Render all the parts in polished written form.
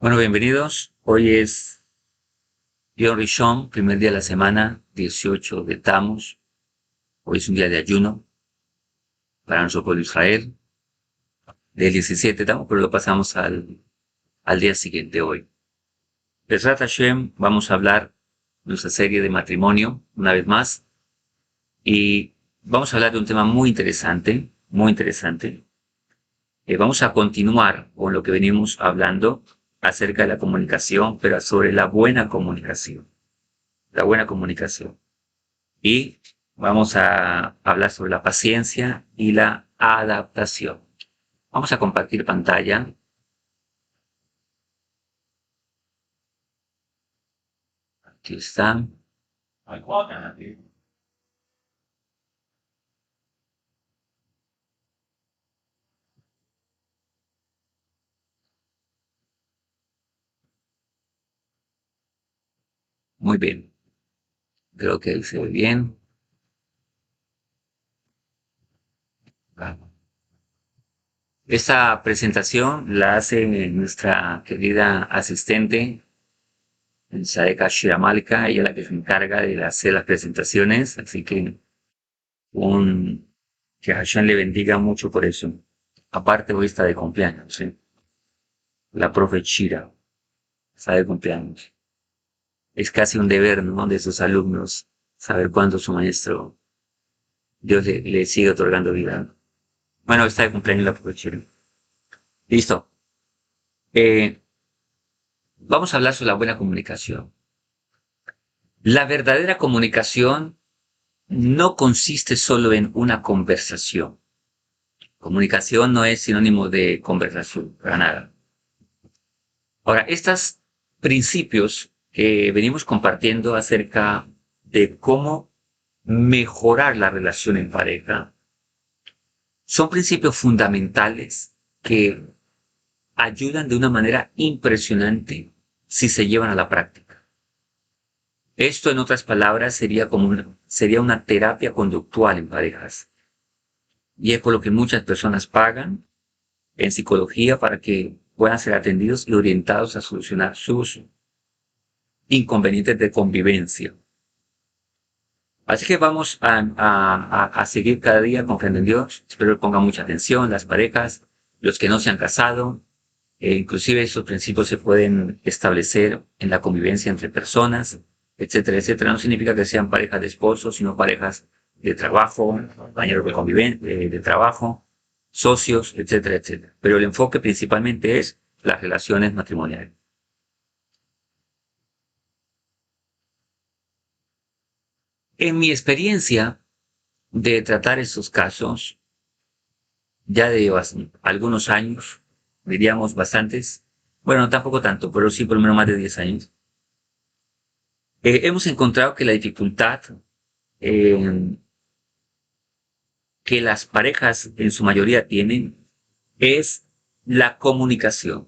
Bueno, bienvenidos. Hoy es Yom Rishon, primer día de la semana, 18 de Tammuz. Hoy es un día de ayuno para nuestro pueblo de Israel, del 17 de Tammuz, pero lo pasamos al día siguiente hoy. Besrat Hashem, vamos a hablar de nuestra serie de matrimonio, una vez más, y vamos a hablar de un tema muy interesante, muy interesante. Vamos a continuar con lo que venimos hablando acerca de la comunicación, pero sobre la buena comunicación. La buena comunicación. Y vamos a hablar sobre la paciencia y la adaptación. Vamos a compartir pantalla. Aquí está. Muy bien. Creo que ahí se ve bien. Esta presentación la hace nuestra querida asistente, Sadeka Shiramalka. Ella es la que se encarga de hacer las presentaciones. Así que que Hashem le bendiga mucho por eso. Aparte, hoy está de cumpleaños, ¿sí? La profe Shira está de cumpleaños. Es casi un deber, ¿no?, de sus alumnos saber cuándo su maestro, Dios le sigue otorgando vida. Bueno, está de cumpleaños la profe Shira. Listo. Eh, Vamos a hablar sobre la buena comunicación. La verdadera comunicación no consiste solo en una conversación. Comunicación no es sinónimo de conversación, para nada. Ahora, estos principios que venimos compartiendo acerca de cómo mejorar la relación en pareja son principios fundamentales que ayudan de una manera impresionante si se llevan a la práctica. Esto, en otras palabras, sería una terapia conductual en parejas. Y es por lo que muchas personas pagan en psicología para que puedan ser atendidos y orientados a solucionar sus inconvenientes de convivencia. Así que vamos a seguir cada día confiando en Dios. Espero que pongan mucha atención las parejas, los que no se han casado. Inclusive esos principios se pueden establecer en la convivencia entre personas, etcétera, etcétera. No significa que sean parejas de esposos, sino parejas de trabajo, compañeros de convivencia, de trabajo, socios, etcétera, etcétera. Pero el enfoque principalmente es las relaciones matrimoniales. En mi experiencia de tratar estos casos, ya de algunos años, diríamos bastantes, bueno, tampoco tanto, pero sí por lo menos más de 10 años, hemos encontrado que la dificultad que las parejas en su mayoría tienen es la comunicación.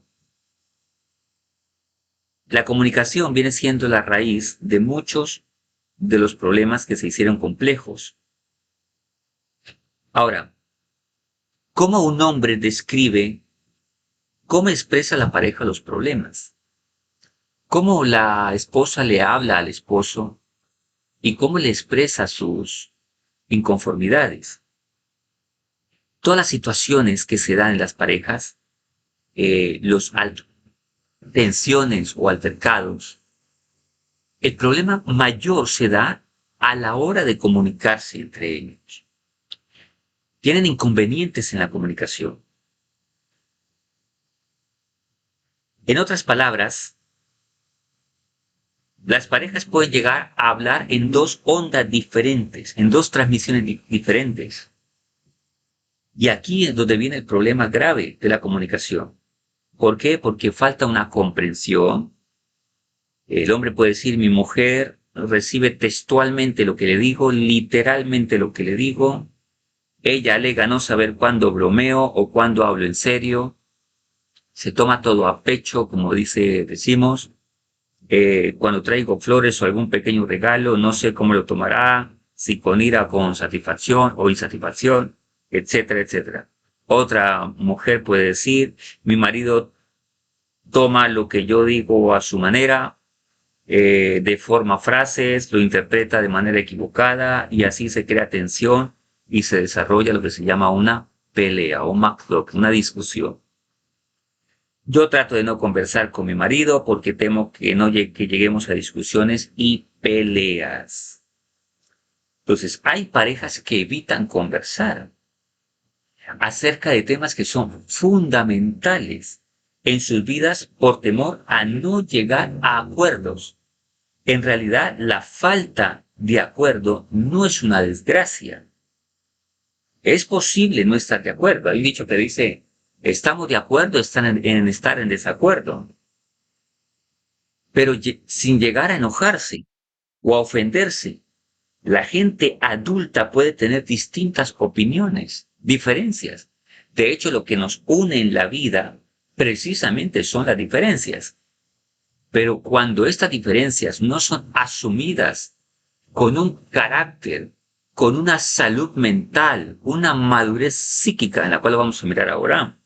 La comunicación viene siendo la raíz de muchos de los problemas que se hicieron complejos. Ahora, ¿cómo un hombre describe, cómo expresa la pareja los problemas? ¿Cómo la esposa le habla al esposo y cómo le expresa sus inconformidades? Todas las situaciones que se dan en las parejas, tensiones o altercados, el problema mayor se da a la hora de comunicarse entre ellos. Tienen inconvenientes en la comunicación. En otras palabras, las parejas pueden llegar a hablar en dos ondas diferentes, en dos transmisiones diferentes. Y aquí es donde viene el problema grave de la comunicación. ¿Por qué? Porque falta una comprensión. El hombre puede decir, mi mujer recibe textualmente lo que le digo, literalmente lo que le digo. Ella alega no saber cuándo bromeo o cuándo hablo en serio. Se toma todo a pecho, como decimos. Cuando traigo flores o algún pequeño regalo, no sé cómo lo tomará, si con ira, con satisfacción o insatisfacción, etcétera, etcétera. Otra mujer puede decir, mi marido toma lo que yo digo a su manera, deforma frases, lo interpreta de manera equivocada y así se crea tensión y se desarrolla lo que se llama una pelea o una discusión. Yo trato de no conversar con mi marido porque temo que que lleguemos a discusiones y peleas. Entonces, hay parejas que evitan conversar acerca de temas que son fundamentales en sus vidas por temor a no llegar a acuerdos. En realidad, la falta de acuerdo no es una desgracia. Es posible no estar de acuerdo. Hay un dicho que dice, estamos de acuerdo en estar en desacuerdo. Pero sin llegar a enojarse o a ofenderse. La gente adulta puede tener distintas opiniones, diferencias. De hecho, lo que nos une en la vida precisamente son las diferencias. Pero cuando estas diferencias no son asumidas con un carácter, con una salud mental, una madurez psíquica en la cual vamos a mirar ahora,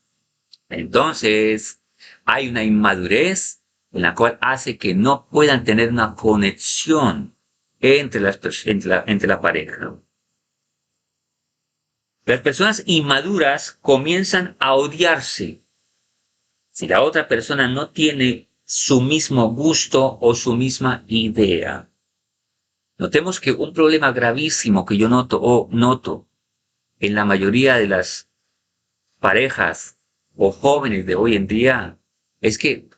entonces hay una inmadurez en la cual hace que no puedan tener una conexión entre la pareja. Las personas inmaduras comienzan a odiarse si la otra persona no tiene su mismo gusto o su misma idea. Notemos que un problema gravísimo que yo noto en la mayoría de las parejas o jóvenes de hoy en día es que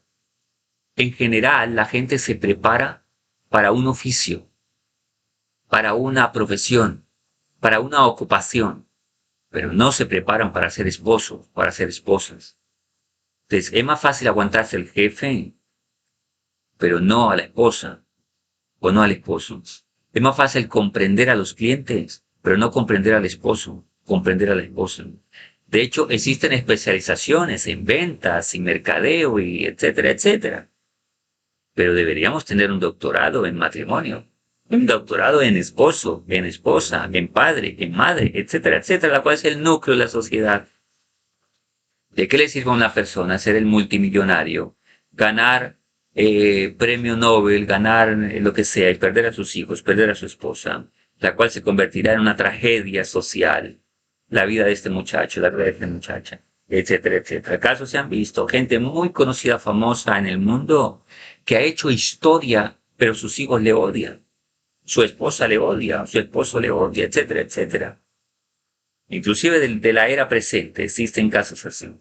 en general la gente se prepara para un oficio, para una profesión, para una ocupación, pero no se preparan para ser esposos, para ser esposas. Entonces, es más fácil aguantarse al jefe, pero no a la esposa o no al esposo. Es más fácil comprender a los clientes, pero no comprender al esposo, comprender a la esposa. De hecho, existen especializaciones en ventas y mercadeo y etcétera, etcétera. Pero deberíamos tener un doctorado en matrimonio, un doctorado en esposo, en esposa, en padre, en madre, etcétera, etcétera, la cual es el núcleo de la sociedad. ¿De qué le sirve a una persona ser el multimillonario, ganar premio Nobel, ganar lo que sea y perder a sus hijos, perder a su esposa, la cual se convertirá en una tragedia social? La vida de este muchacho, la vida de esta muchacha, etcétera, etcétera. Casos se han visto, gente muy conocida, famosa en el mundo, que ha hecho historia, pero sus hijos le odian, su esposa le odia, su esposo le odia, etcétera, etcétera. Inclusive de la era presente existen casos así.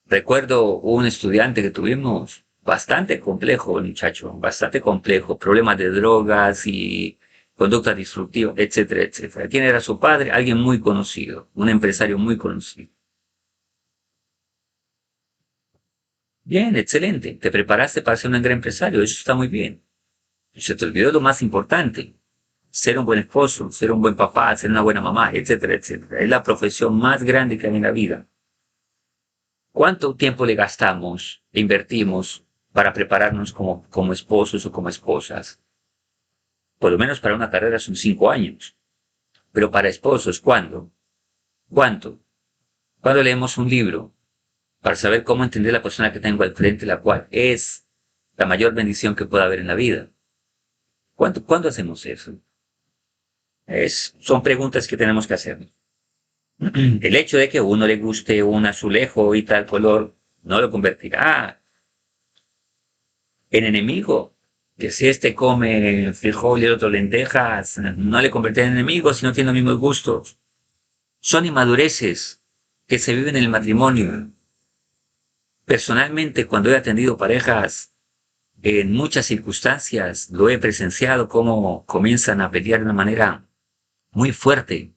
Recuerdo un estudiante que tuvimos bastante complejo, el muchacho, bastante complejo, problemas de drogas y conducta disruptiva, etcétera, etcétera. ¿Quién era su padre? Alguien muy conocido, un empresario muy conocido. Bien, excelente. Te preparaste para ser un gran empresario, eso está muy bien. Se te olvidó lo más importante, ser un buen esposo, ser un buen papá, ser una buena mamá, etcétera, etcétera. Es la profesión más grande que hay en la vida. ¿Cuánto tiempo le gastamos, e invertimos para prepararnos como esposos o como esposas? Por lo menos para una carrera son 5 años. Pero para esposos, ¿cuándo? ¿Cuánto? ¿Cuándo leemos un libro? Para saber cómo entender la persona que tengo al frente, la cual es la mayor bendición que pueda haber en la vida. ¿Cuándo hacemos eso? Son preguntas que tenemos que hacernos. El hecho de que a uno le guste un azulejo y tal color no lo convertirá en enemigo. Que si este come frijol y el otro lentejas, no le convertirá en enemigo si no tiene los mismos gustos. Son inmadureces que se viven en el matrimonio. Personalmente, cuando he atendido parejas, en muchas circunstancias lo he presenciado cómo comienzan a pelear de una manera muy fuerte,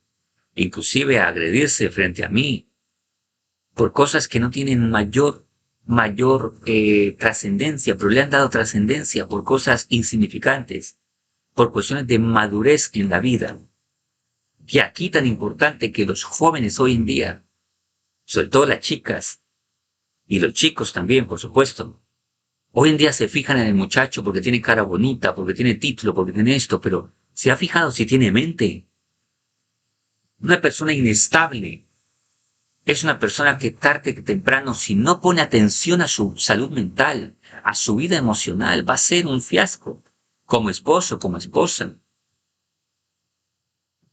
inclusive a agredirse frente a mí, por cosas que no tienen mayor trascendencia, pero le han dado trascendencia por cosas insignificantes, por cuestiones de madurez en la vida. Y aquí tan importante que los jóvenes hoy en día, sobre todo las chicas, y los chicos también, por supuesto, hoy en día se fijan en el muchacho porque tiene cara bonita, porque tiene título, porque tiene esto, pero ¿se ha fijado si tiene mente? Una persona inestable, es una persona que tarde que temprano, si no pone atención a su salud mental, a su vida emocional, va a ser un fiasco, como esposo, como esposa.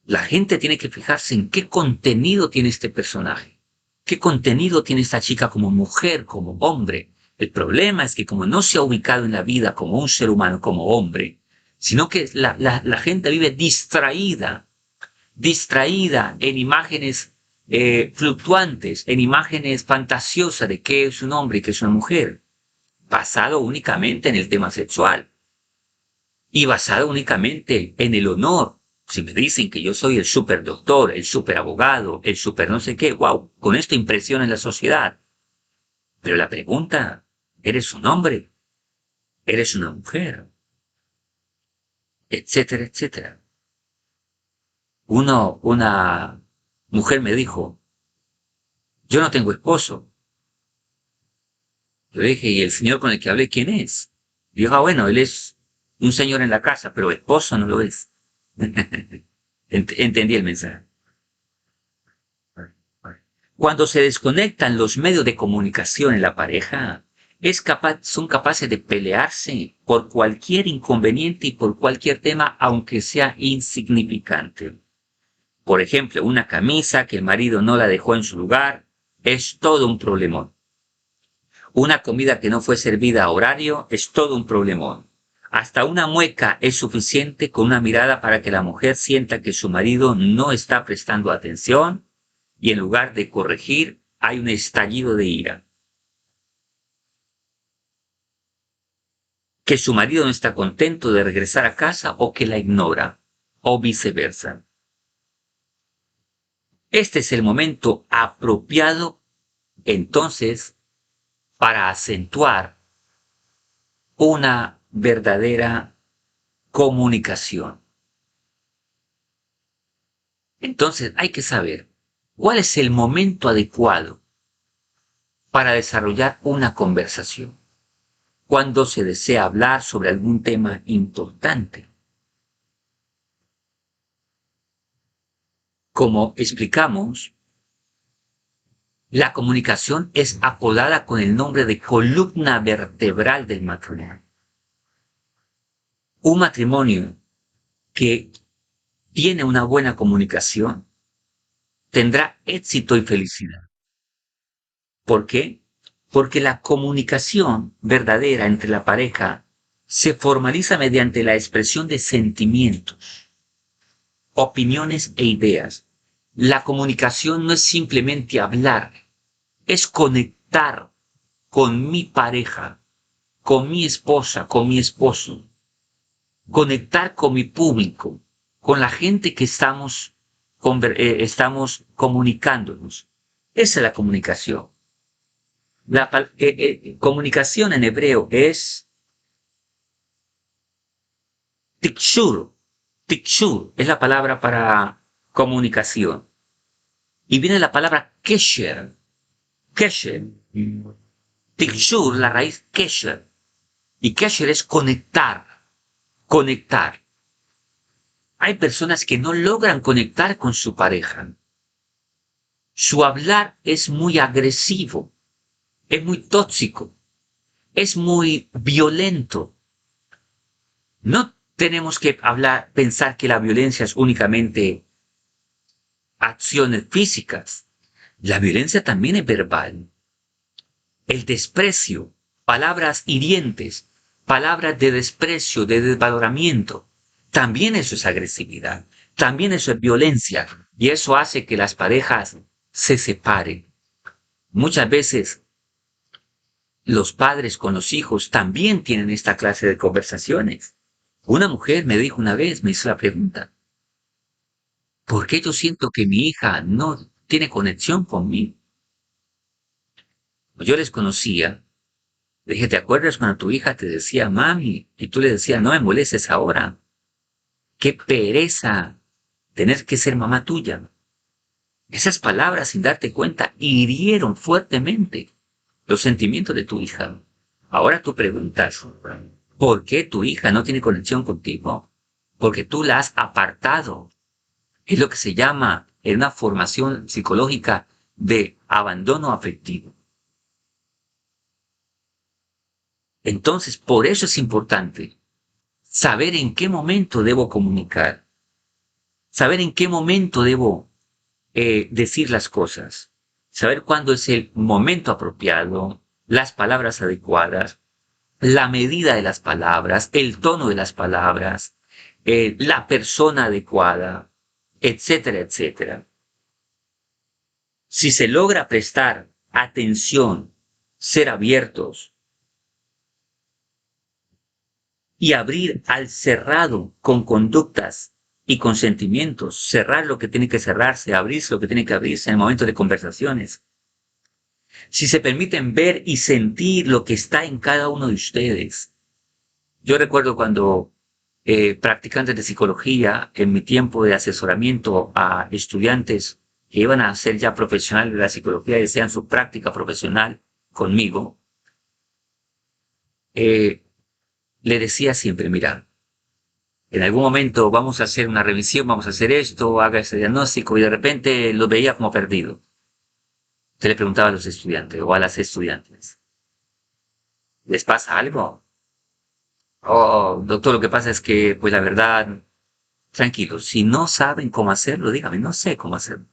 La gente tiene que fijarse en qué contenido tiene este personaje, qué contenido tiene esta chica como mujer, como hombre. El problema es que como no se ha ubicado en la vida como un ser humano, como hombre, sino que la gente vive distraída en imágenes fluctuantes, en imágenes fantasiosas de qué es un hombre y qué es una mujer, basado únicamente en el tema sexual y basado únicamente en el honor. Si me dicen que yo soy el superdoctor, el superabogado, el super no sé qué, wow, con esto impresiona en la sociedad. Pero la pregunta, ¿eres un hombre? ¿Eres una mujer? Etcétera, etcétera. Una mujer me dijo, yo no tengo esposo. Yo dije, ¿y el señor con el que hablé quién es? Dijo, bueno, él es un señor en la casa, pero esposo no lo es. Entendí el mensaje. Cuando se desconectan los medios de comunicación en la pareja, son capaces de pelearse por cualquier inconveniente y por cualquier tema, aunque sea insignificante. Por ejemplo, una camisa que el marido no la dejó en su lugar es todo un problemón. Una comida que no fue servida a horario es todo un problemón. Hasta una mueca es suficiente con una mirada para que la mujer sienta que su marido no está prestando atención y en lugar de corregir hay un estallido de ira. Que su marido no está contento de regresar a casa o que la ignora o viceversa. Este es el momento apropiado entonces para acentuar una verdadera comunicación. Entonces hay que saber cuál es el momento adecuado para desarrollar una conversación cuando se desea hablar sobre algún tema importante. Como explicamos, la comunicación es apodada con el nombre de columna vertebral del matrimonio. Un matrimonio que tiene una buena comunicación tendrá éxito y felicidad. ¿Por qué? Porque la comunicación verdadera entre la pareja se formaliza mediante la expresión de sentimientos, opiniones e ideas. La comunicación no es simplemente hablar, es conectar con mi pareja, con mi esposa, con mi esposo, conectar con mi público, con la gente que estamos comunicándonos. Esa es la comunicación. La comunicación en hebreo es tikshur. Tikshur es la palabra para comunicación. Y viene la palabra kesher. Kesher. Tikshur, la raíz kesher. Y kesher es conectar. Conectar. Hay personas que no logran conectar con su pareja. Su hablar es muy agresivo. Es muy tóxico. Es muy violento. No tenemos que pensar que la violencia es únicamente acciones físicas. La violencia también es verbal. El desprecio, palabras hirientes, palabras de desprecio, de desvaloramiento, también eso es agresividad, también eso es violencia y eso hace que las parejas se separen. Muchas veces los padres con los hijos también tienen esta clase de conversaciones. Una mujer me dijo una vez, me hizo la pregunta, ¿por qué yo siento que mi hija no tiene conexión conmigo? Yo les conocía. Le dije, ¿te acuerdas cuando tu hija te decía mami? Y tú le decías, no me molestes ahora. Qué pereza tener que ser mamá tuya. Esas palabras, sin darte cuenta, hirieron fuertemente los sentimientos de tu hija. Ahora tú preguntas, ¿por qué tu hija no tiene conexión contigo? Porque tú la has apartado. Es lo que se llama en una formación psicológica de abandono afectivo. Entonces, por eso es importante saber en qué momento debo comunicar, saber en qué momento debo decir las cosas, saber cuándo es el momento apropiado, las palabras adecuadas, la medida de las palabras, el tono de las palabras, la persona adecuada, etcétera, etcétera. Si se logra prestar atención, ser abiertos y abrir al cerrado con conductas y con sentimientos, cerrar lo que tiene que cerrarse, abrirse lo que tiene que abrirse en el momento de conversaciones. Si se permiten ver y sentir lo que está en cada uno de ustedes. Yo recuerdo cuando practicantes de psicología, en mi tiempo de asesoramiento a estudiantes que iban a ser ya profesionales de la psicología y desean su práctica profesional conmigo, le decía siempre, mira, en algún momento vamos a hacer una revisión, vamos a hacer esto, haga ese diagnóstico, y de repente lo veía como perdido. Usted le preguntaba a los estudiantes o a las estudiantes, ¿les pasa algo? Oh, doctor, lo que pasa es que, pues la verdad, tranquilo, si no saben cómo hacerlo, dígame, no sé cómo hacerlo.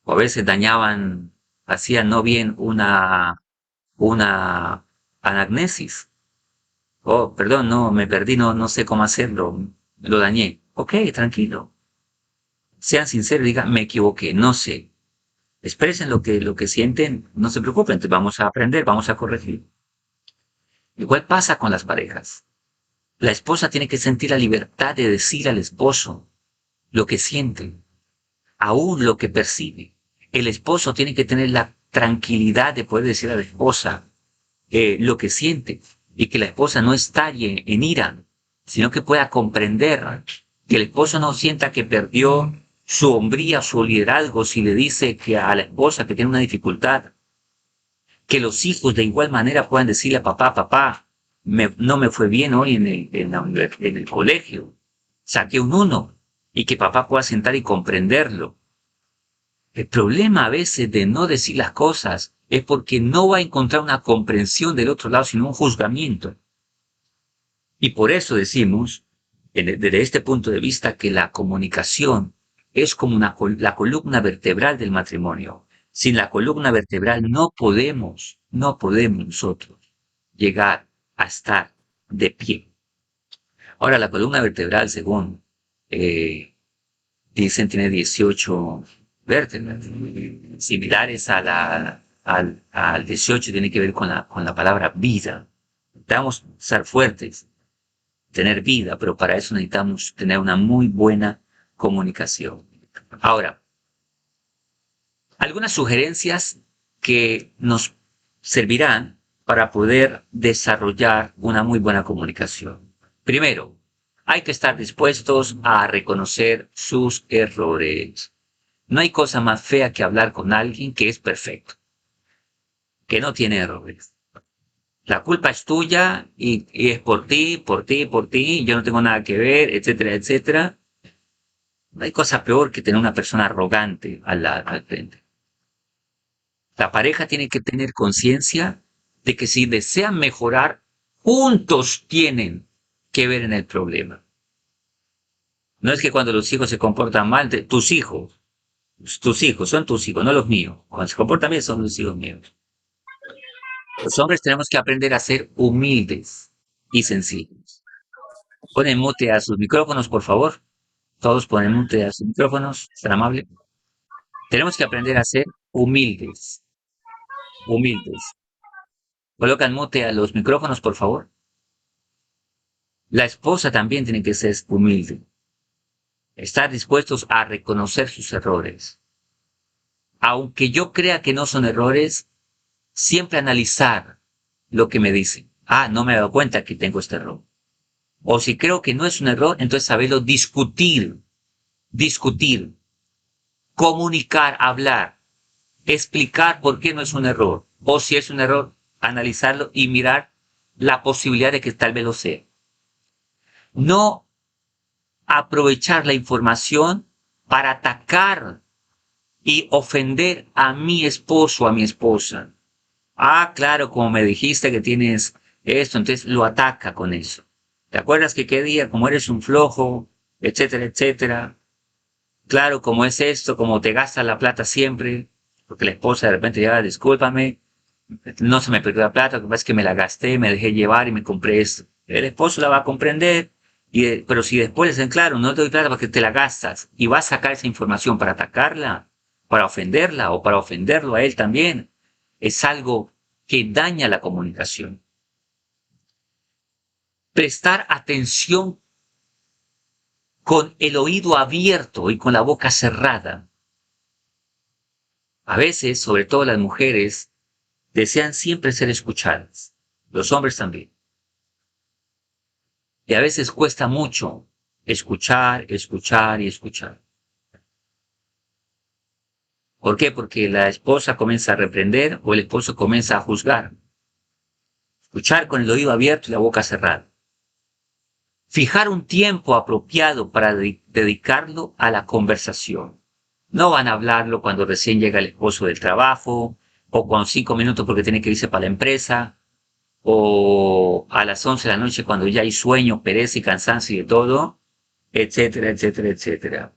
O a veces dañaban, hacían no bien una anamnesis. Oh, perdón, no, me perdí, no sé cómo hacerlo, lo dañé. Ok, tranquilo. Sean sinceros, digan, me equivoqué, no sé. Expresen lo que sienten, no se preocupen, vamos a aprender, vamos a corregir. Igual pasa con las parejas. La esposa tiene que sentir la libertad de decir al esposo lo que siente, aún lo que percibe. El esposo tiene que tener la tranquilidad de poder decir a la esposa lo que siente y que la esposa no estalle en ira, sino que pueda comprender, que el esposo no sienta que perdió su hombría, su liderazgo si le dice que a la esposa que tiene una dificultad, que los hijos de igual manera puedan decirle a papá, papá, no me fue bien hoy en el colegio, saqué un 1, y que papá pueda sentar y comprenderlo. El problema a veces de no decir las cosas es porque no va a encontrar una comprensión del otro lado, sino un juzgamiento. Y por eso decimos, desde este punto de vista, que la comunicación es como la columna vertebral del matrimonio. Sin la columna vertebral no podemos nosotros llegar a estar de pie. Ahora, la columna vertebral, según dicen, tiene 18 vértebras, similares al 18, tiene que ver con la palabra vida. Necesitamos ser fuertes, tener vida, pero para eso necesitamos tener una muy buena comunicación. Ahora, algunas sugerencias que nos servirán para poder desarrollar una muy buena comunicación. Primero, hay que estar dispuestos a reconocer sus errores. No hay cosa más fea que hablar con alguien que es perfecto, que no tiene errores. La culpa es tuya y es por ti, yo no tengo nada que ver, etcétera, etcétera. No hay cosa peor que tener una persona arrogante al frente. La pareja tiene que tener conciencia de que si desean mejorar, juntos tienen que ver en el problema. No es que cuando los hijos se comportan mal, tus hijos, son tus hijos, no los míos. Cuando se comportan bien son los hijos míos. Los hombres tenemos que aprender a ser humildes y sencillos. Ponen mute a sus micrófonos, por favor. Todos ponen mute a sus micrófonos, es tan amable. Tenemos que aprender a ser humildes. Humildes. Colocan mute a los micrófonos, por favor. La esposa también tiene que ser humilde. Estar dispuestos a reconocer sus errores. Aunque yo crea que no son errores, siempre analizar lo que me dicen. Ah, no me he dado cuenta que tengo este error. O si creo que no es un error, entonces saberlo discutir, comunicar, hablar, explicar por qué no es un error. O si es un error, analizarlo y mirar la posibilidad de que tal vez lo sea. No aprovechar la información para atacar y ofender a mi esposo o a mi esposa. Ah, claro, como me dijiste que tienes esto, entonces lo ataca con eso. ¿Te acuerdas que qué día, como eres un flojo, etcétera, etcétera? Claro, como es esto, como te gastas la plata siempre, porque la esposa de repente ya, discúlpame, no se me perdió la plata, lo que pasa es que me la gasté, me dejé llevar y me compré esto. El esposo la va a comprender, pero si después le dicen, claro, no te doy plata porque te la gastas y va a sacar esa información para atacarla, para ofenderla o para ofenderlo a él también, es algo que daña la comunicación. Prestar atención con el oído abierto y con la boca cerrada. A veces, sobre todo las mujeres, desean siempre ser escuchadas. Los hombres también. Y a veces cuesta mucho escuchar, escuchar y escuchar. ¿Por qué? Porque la esposa comienza a reprender o el esposo comienza a juzgar. Escuchar con el oído abierto y la boca cerrada. Fijar un tiempo apropiado para dedicarlo a la conversación. No van a hablarlo cuando recién llega el esposo del trabajo, o con 5 minutos porque tiene que irse para la empresa, o a las 11 de la noche cuando ya hay sueño, pereza y cansancio y de todo, etcétera, etcétera, etcétera.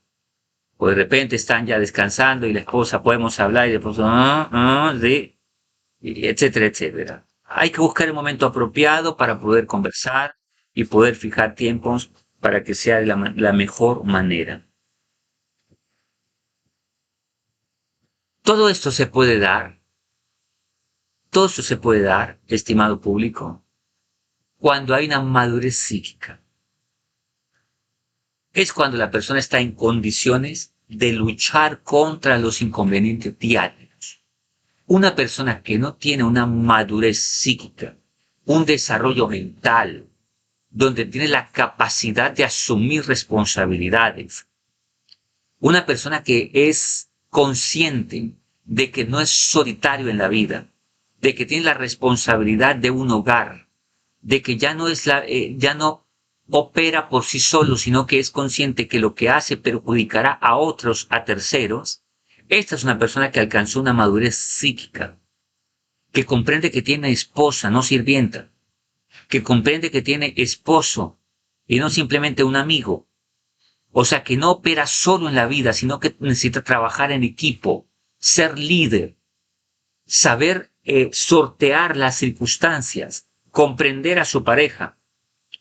O de repente están ya descansando y la esposa podemos hablar y después, sí, etcétera, etcétera. Hay que buscar el momento apropiado para poder conversar y poder fijar tiempos para que sea de la mejor manera. Todo esto se puede dar, todo esto se puede dar, estimado público, cuando hay una madurez psíquica. Es cuando la persona está en condiciones de luchar contra los inconvenientes diarios. Una persona que no tiene una madurez psíquica, un desarrollo mental, donde tiene la capacidad de asumir responsabilidades. Una persona que es consciente de que no es solitario en la vida, de que tiene la responsabilidad de un hogar, de que ya no opera por sí solo, sino que es consciente que lo que hace perjudicará a otros, a terceros. Esta es una persona que alcanzó una madurez psíquica, que comprende que tiene esposa, no sirvienta, que comprende que tiene esposo y no simplemente un amigo. O sea, que no opera solo en la vida, sino que necesita trabajar en equipo, ser líder, saber sortear las circunstancias, comprender a su pareja.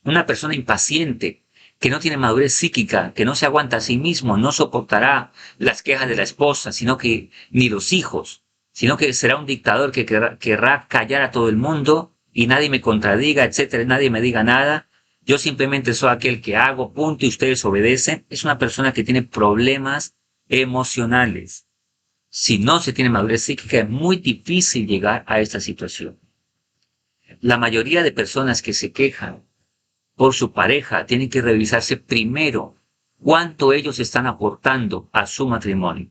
Una persona impaciente, que no tiene madurez psíquica, que no se aguanta a sí mismo, no soportará las quejas de la esposa, sino que ni los hijos, sino que será un dictador que querrá callar a todo el mundo y nadie me contradiga, etcétera, nadie me diga nada. Yo simplemente soy aquel que hago, punto, y ustedes obedecen. Es una persona que tiene problemas emocionales. Si no se tiene madurez psíquica, es muy difícil llegar a esta situación. La mayoría de personas que se quejan por su pareja tienen que revisarse primero cuánto ellos están aportando a su matrimonio.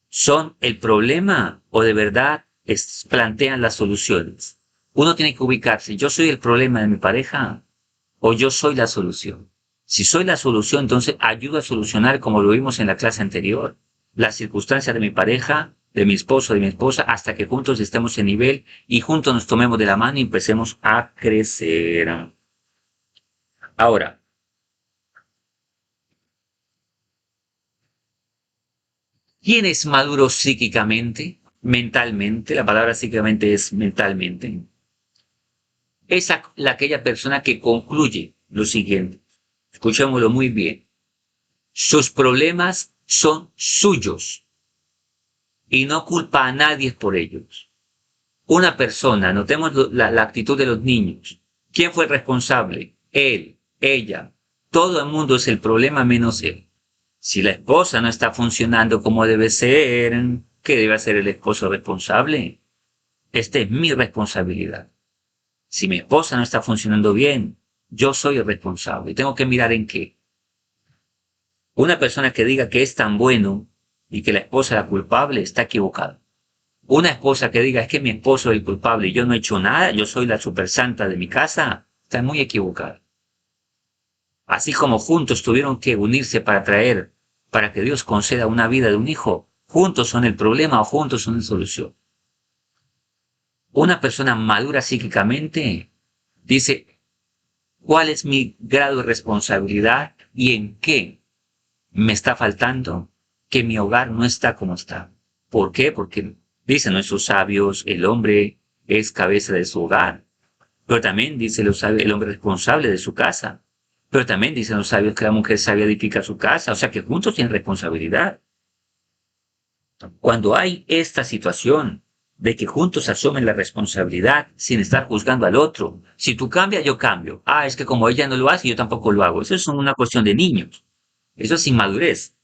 ¿Son el problema o de verdad plantean las soluciones? Uno tiene que ubicarse, ¿yo soy el problema de mi pareja o yo soy la solución? Si soy la solución, entonces ayudo a solucionar, como lo vimos en la clase anterior, las circunstancias de mi pareja, de mi esposo, de mi esposa, hasta que juntos estemos en nivel y juntos nos tomemos de la mano y empecemos a crecer. Ahora, ¿quién es maduro psíquicamente? Mentalmente, la palabra psíquicamente es mentalmente. Es aquella persona que concluye lo siguiente. Escuchémoslo muy bien. Sus problemas son suyos y no culpa a nadie por ellos. Una persona, notemos la actitud de los niños. ¿Quién fue el responsable? Él, ella. Todo el mundo es el problema menos él. Si la esposa no está funcionando como debe ser, ¿qué debe hacer el esposo responsable? Esta es mi responsabilidad. Si mi esposa no está funcionando bien, yo soy el responsable. Tengo que mirar en qué. Una persona que diga que es tan bueno y que la esposa es la culpable está equivocada. Una esposa que diga es que mi esposo es el culpable y yo no he hecho nada, yo soy la super santa de mi casa, está muy equivocada. Así como juntos tuvieron que unirse para que Dios conceda una vida de un hijo, juntos son el problema o juntos son la solución. Una persona madura psíquicamente dice, ¿cuál es mi grado de responsabilidad y en qué me está faltando que mi hogar no está como está? ¿Por qué? Porque dicen nuestros sabios, el hombre es cabeza de su hogar. Pero también dice los sabios, el hombre responsable de su casa. Pero también dicen los sabios que la mujer sabia edifica su casa. O sea que juntos tienen responsabilidad. Cuando hay esta situación de que juntos asumen la responsabilidad sin estar juzgando al otro. Si tú cambias, yo cambio. Ah, es que como ella no lo hace, yo tampoco lo hago. Eso es una cuestión de niños. Eso es inmadurez.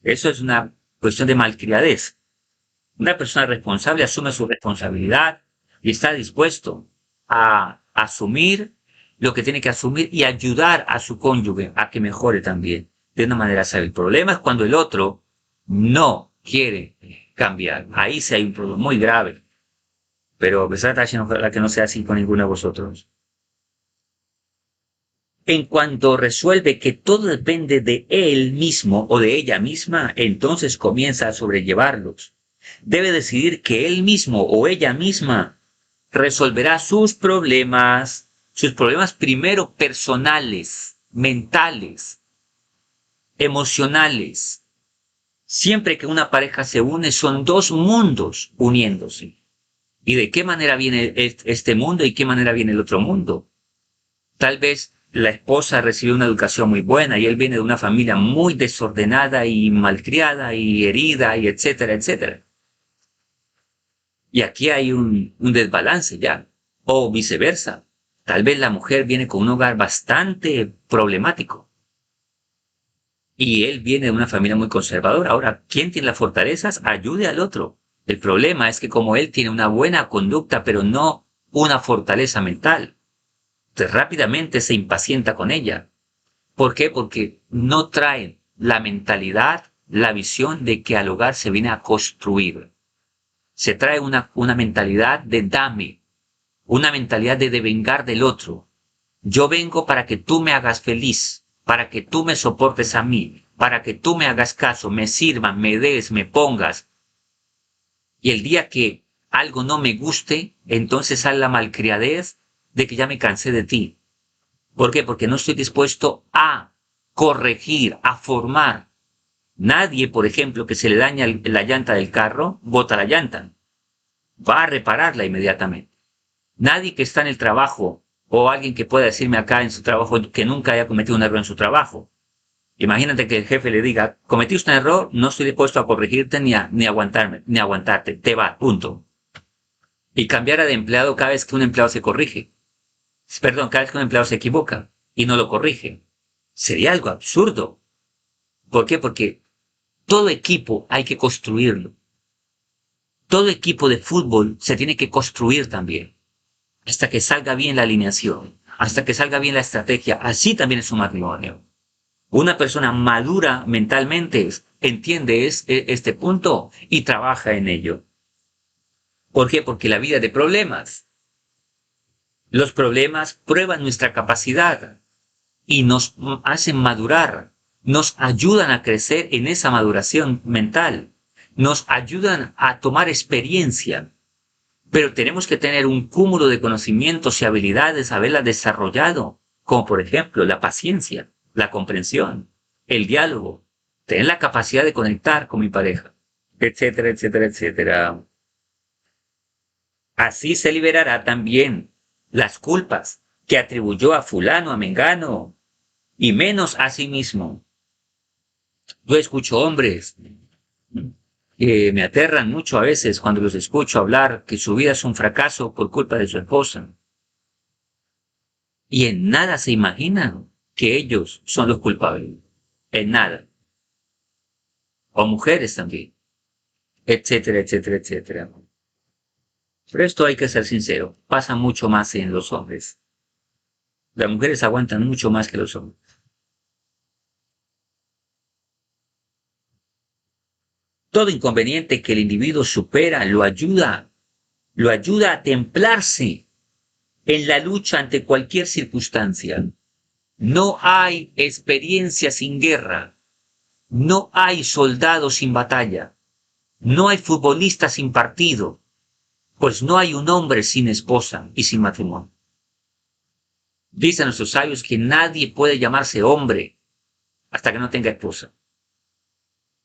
Eso es una cuestión de malcriadez. Una persona responsable asume su responsabilidad y está dispuesto a asumir lo que tiene que asumir y ayudar a su cónyuge a que mejore también de una manera sabia. El problema es cuando el otro no quiere cambiar. Ahí sí hay un problema muy grave. Pero ojalá que no sea así con ninguno de vosotros. En cuanto resuelve que todo depende de él mismo o de ella misma, entonces comienza a sobrellevarlos. Debe decidir que él mismo o ella misma resolverá sus problemas primero personales, mentales, emocionales. Siempre que una pareja se une, son dos mundos uniéndose. ¿Y de qué manera viene este mundo y qué manera viene el otro mundo? Tal vez la esposa recibió una educación muy buena y él viene de una familia muy desordenada y malcriada y herida y etcétera, etcétera. Y aquí hay un desbalance ya. O viceversa. Tal vez la mujer viene con un hogar bastante problemático y él viene de una familia muy conservadora. Ahora, ¿quién tiene las fortalezas? Ayude al otro. El problema es que como él tiene una buena conducta, pero no una fortaleza mental, entonces rápidamente se impacienta con ella. ¿Por qué? Porque no traen la mentalidad, la visión de que al hogar se viene a construir. Se trae una mentalidad de dame, una mentalidad de devengar del otro. Yo vengo para que tú me hagas feliz, para que tú me soportes a mí, para que tú me hagas caso, me sirvas, me des, me pongas. Y el día que algo no me guste, entonces sale la malcriadez de que ya me cansé de ti. ¿Por qué? Porque no estoy dispuesto a corregir, a formar. Nadie, por ejemplo, que se le daña la llanta del carro, bota la llanta. Va a repararla inmediatamente. Nadie que está en el trabajo o alguien que pueda decirme acá en su trabajo que nunca haya cometido un error en su trabajo. Imagínate que el jefe le diga, cometiste un error, no estoy dispuesto a corregirte ni aguantarte, te va, punto. Y cambiara de empleado cada vez que un empleado se corrige. Perdón, cada vez que un empleado se equivoca y no lo corrige. Sería algo absurdo. ¿Por qué? Porque todo equipo hay que construirlo. Todo equipo de fútbol se tiene que construir también. Hasta que salga bien la alineación. Hasta que salga bien la estrategia. Así también es un matrimonio. Una persona madura mentalmente entiende este punto y trabaja en ello. ¿Por qué? Porque la vida es de problemas. Los problemas prueban nuestra capacidad y nos hacen madurar, nos ayudan a crecer en esa maduración mental, nos ayudan a tomar experiencia, pero tenemos que tener un cúmulo de conocimientos y habilidades, haberlas desarrollado, como por ejemplo la paciencia, la comprensión, el diálogo, tener la capacidad de conectar con mi pareja, etcétera, etcétera, etcétera. Así se liberará también las culpas que atribuyó a fulano, a mengano, y menos a sí mismo. Yo escucho hombres que me aterran mucho a veces cuando los escucho hablar que su vida es un fracaso por culpa de su esposa. Y en nada se imaginan que ellos son los culpables. En nada. O mujeres también. Etcétera, etcétera, etcétera. Pero esto hay que ser sincero. Pasa mucho más en los hombres. Las mujeres aguantan mucho más que los hombres. Todo inconveniente que el individuo supera lo ayuda a templarse en la lucha ante cualquier circunstancia. No hay experiencia sin guerra, no hay soldado sin batalla. No hay futbolista sin partido, pues no hay un hombre sin esposa y sin matrimonio. Dicen nuestros sabios que nadie puede llamarse hombre hasta que no tenga esposa.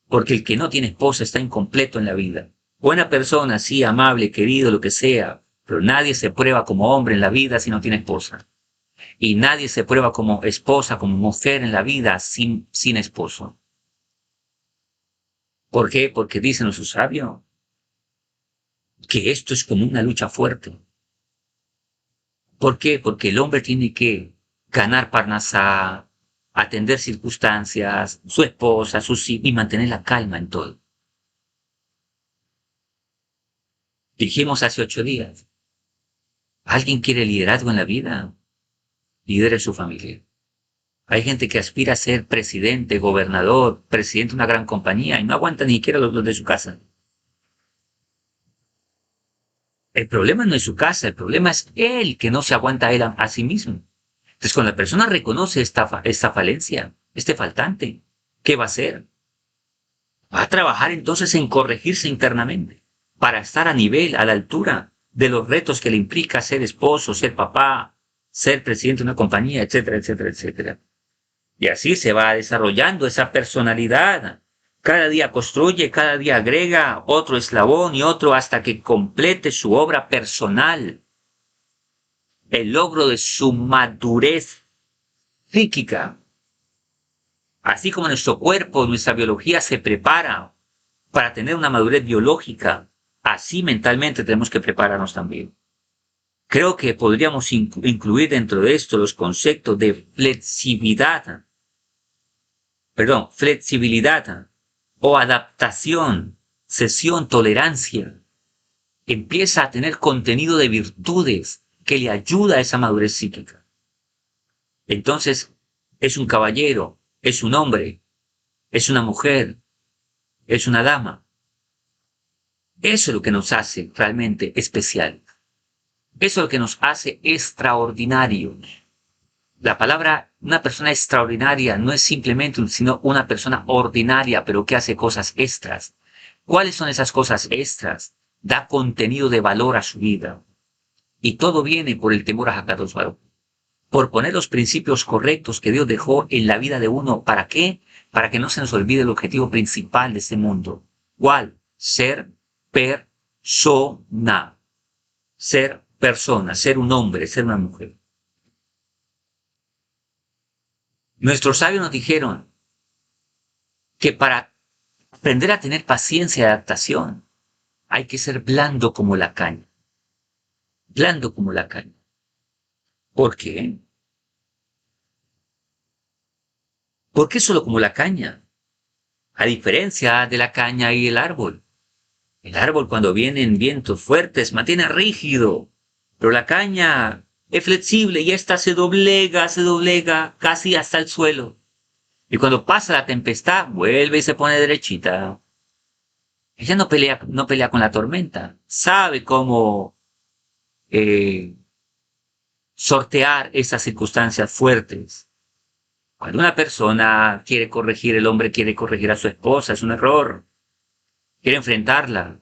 Porque el que no tiene esposa está incompleto en la vida. Buena persona, sí, amable, querido, lo que sea, pero nadie se prueba como hombre en la vida si no tiene esposa. Y nadie se prueba como esposa, como mujer en la vida sin esposo. ¿Por qué? Porque dicen nuestros sabios que esto es como una lucha fuerte. ¿Por qué? Porque el hombre tiene que ganar parnasá, atender circunstancias, su esposa, sus hijos, y mantener la calma en todo. Dijimos hace 8 días, ¿alguien quiere liderazgo en la vida? Lidere su familia. Hay gente que aspira a ser presidente, gobernador, presidente de una gran compañía y no aguanta ni siquiera los de su casa. El problema no es su casa, el problema es él que no se aguanta a él a sí mismo. Entonces, cuando la persona reconoce esta falencia, este faltante, ¿qué va a hacer? Va a trabajar entonces en corregirse internamente para estar a nivel, a la altura de los retos que le implica ser esposo, ser papá, ser presidente de una compañía, etcétera, etcétera, etcétera. Y así se va desarrollando esa personalidad. Cada día construye, cada día agrega otro eslabón y otro hasta que complete su obra personal, el logro de su madurez psíquica. Así como nuestro cuerpo, nuestra biología se prepara para tener una madurez biológica, así mentalmente tenemos que prepararnos también. Creo que podríamos incluir dentro de esto los conceptos de flexibilidad o adaptación, cesión, tolerancia. Empieza a tener contenido de virtudes que le ayuda a esa madurez psíquica. Entonces, es un caballero, es un hombre, es una mujer, es una dama. Eso es lo que nos hace realmente especial. Eso es lo que nos hace extraordinarios. La palabra una persona extraordinaria no es simplemente sino una persona ordinaria, pero que hace cosas extras. ¿Cuáles son esas cosas extras? Da contenido de valor a su vida. Y todo viene por el temor a Hakadosh Baruj Hu. Por poner los principios correctos que Dios dejó en la vida de uno. ¿Para qué? Para que no se nos olvide el objetivo principal de este mundo. ¿Cuál? Ser persona. Ser persona, ser un hombre, ser una mujer. Nuestros sabios nos dijeron que para aprender a tener paciencia y adaptación hay que ser blando como la caña. Blando como la caña. ¿Por qué? ¿Por qué solo como la caña? A diferencia de la caña y el árbol. El árbol cuando vienen vientos fuertes mantiene rígido, pero la caña es flexible y esta se doblega casi hasta el suelo. Y cuando pasa la tempestad, vuelve y se pone derechita. Ella no pelea con la tormenta. Sabe cómo sortear esas circunstancias fuertes. Cuando una persona quiere corregir, el hombre quiere corregir a su esposa, es un error. Quiere enfrentarla,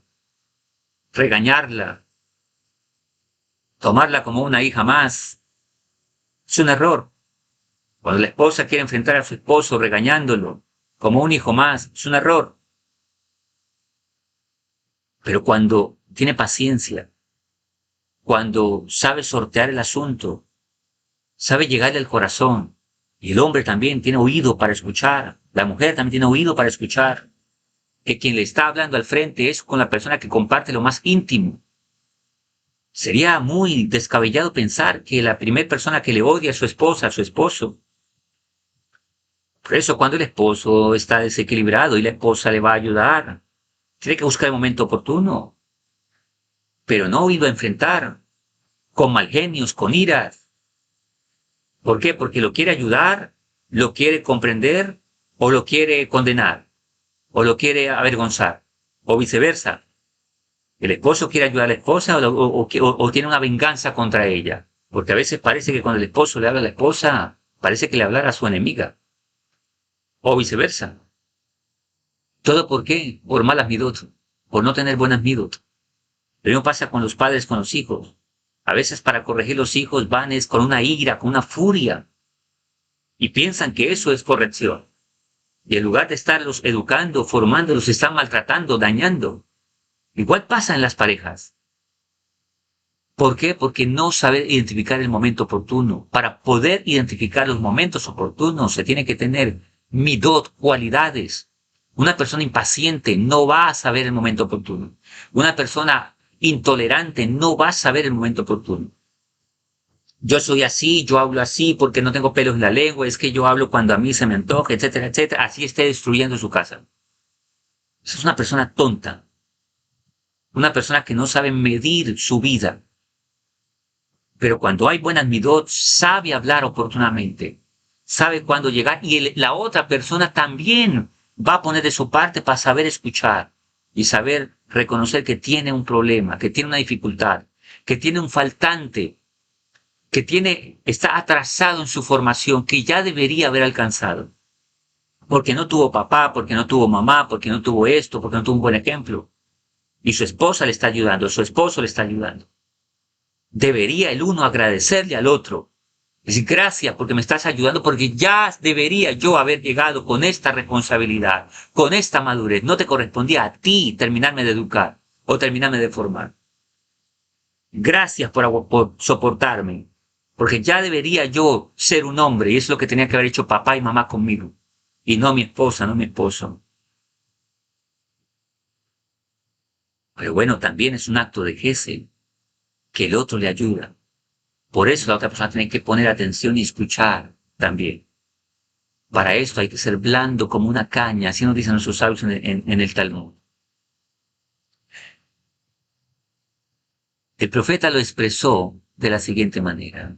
regañarla, tomarla como una hija más. Es un error. Cuando la esposa quiere enfrentar a su esposo regañándolo como un hijo más, es un error. Pero cuando tiene paciencia, cuando sabe sortear el asunto, sabe llegarle al corazón, y el hombre también tiene oído para escuchar, la mujer también tiene oído para escuchar, que quien le está hablando al frente es con la persona que comparte lo más íntimo. Sería muy descabellado pensar que la primera persona que le odia a su esposa, a su esposo. Por eso cuando el esposo está desequilibrado y la esposa le va a ayudar, tiene que buscar el momento oportuno, pero no iba a enfrentar con mal genios, con iras. ¿Por qué? Porque lo quiere ayudar, lo quiere comprender o lo quiere condenar o lo quiere avergonzar o viceversa. El esposo quiere ayudar a la esposa o tiene una venganza contra ella. Porque a veces parece que cuando el esposo le habla a la esposa, parece que le hablara a su enemiga. O viceversa. ¿Todo por qué? Por malas midot. por no tener buenas midot. Lo mismo pasa con los padres, con los hijos. A veces para corregir los hijos van es con una ira, con una furia, y piensan que eso es corrección. Y en lugar de estarlos educando, formando, los están maltratando, dañando. Igual pasa en las parejas. ¿Por qué? Porque no saber identificar el momento oportuno. Para poder identificar los momentos oportunos se tiene que tener midot, cualidades. Una persona impaciente no va a saber el momento oportuno. Una persona intolerante no va a saber el momento oportuno. Yo soy así, yo hablo así porque no tengo pelos en la lengua, es que yo hablo cuando a mí se me antoja, etcétera, etcétera. Así esté destruyendo su casa. Esa es una persona tonta. Una persona que no sabe medir su vida. Pero cuando hay buenas midot, sabe hablar oportunamente, sabe cuándo llegar, y la otra persona también va a poner de su parte para saber escuchar y saber reconocer que tiene un problema, que tiene una dificultad, que tiene un faltante, que está atrasado en su formación, que ya debería haber alcanzado. Porque no tuvo papá, porque no tuvo mamá, porque no tuvo esto, porque no tuvo un buen ejemplo. Y su esposa le está ayudando, su esposo le está ayudando. Debería el uno agradecerle al otro. Decir, gracias porque me estás ayudando, porque ya debería yo haber llegado con esta responsabilidad, con esta madurez. No te correspondía a ti terminarme de educar o terminarme de formar. Gracias por soportarme, porque ya debería yo ser un hombre, y es lo que tenía que haber hecho papá y mamá conmigo, y no mi esposa, no mi esposo. Pero bueno, también es un acto de gesed, que el otro le ayuda. Por eso la otra persona tiene que poner atención y escuchar también. Para esto hay que ser blando como una caña, así nos dicen nuestros sabios en el Talmud. El profeta lo expresó de la siguiente manera.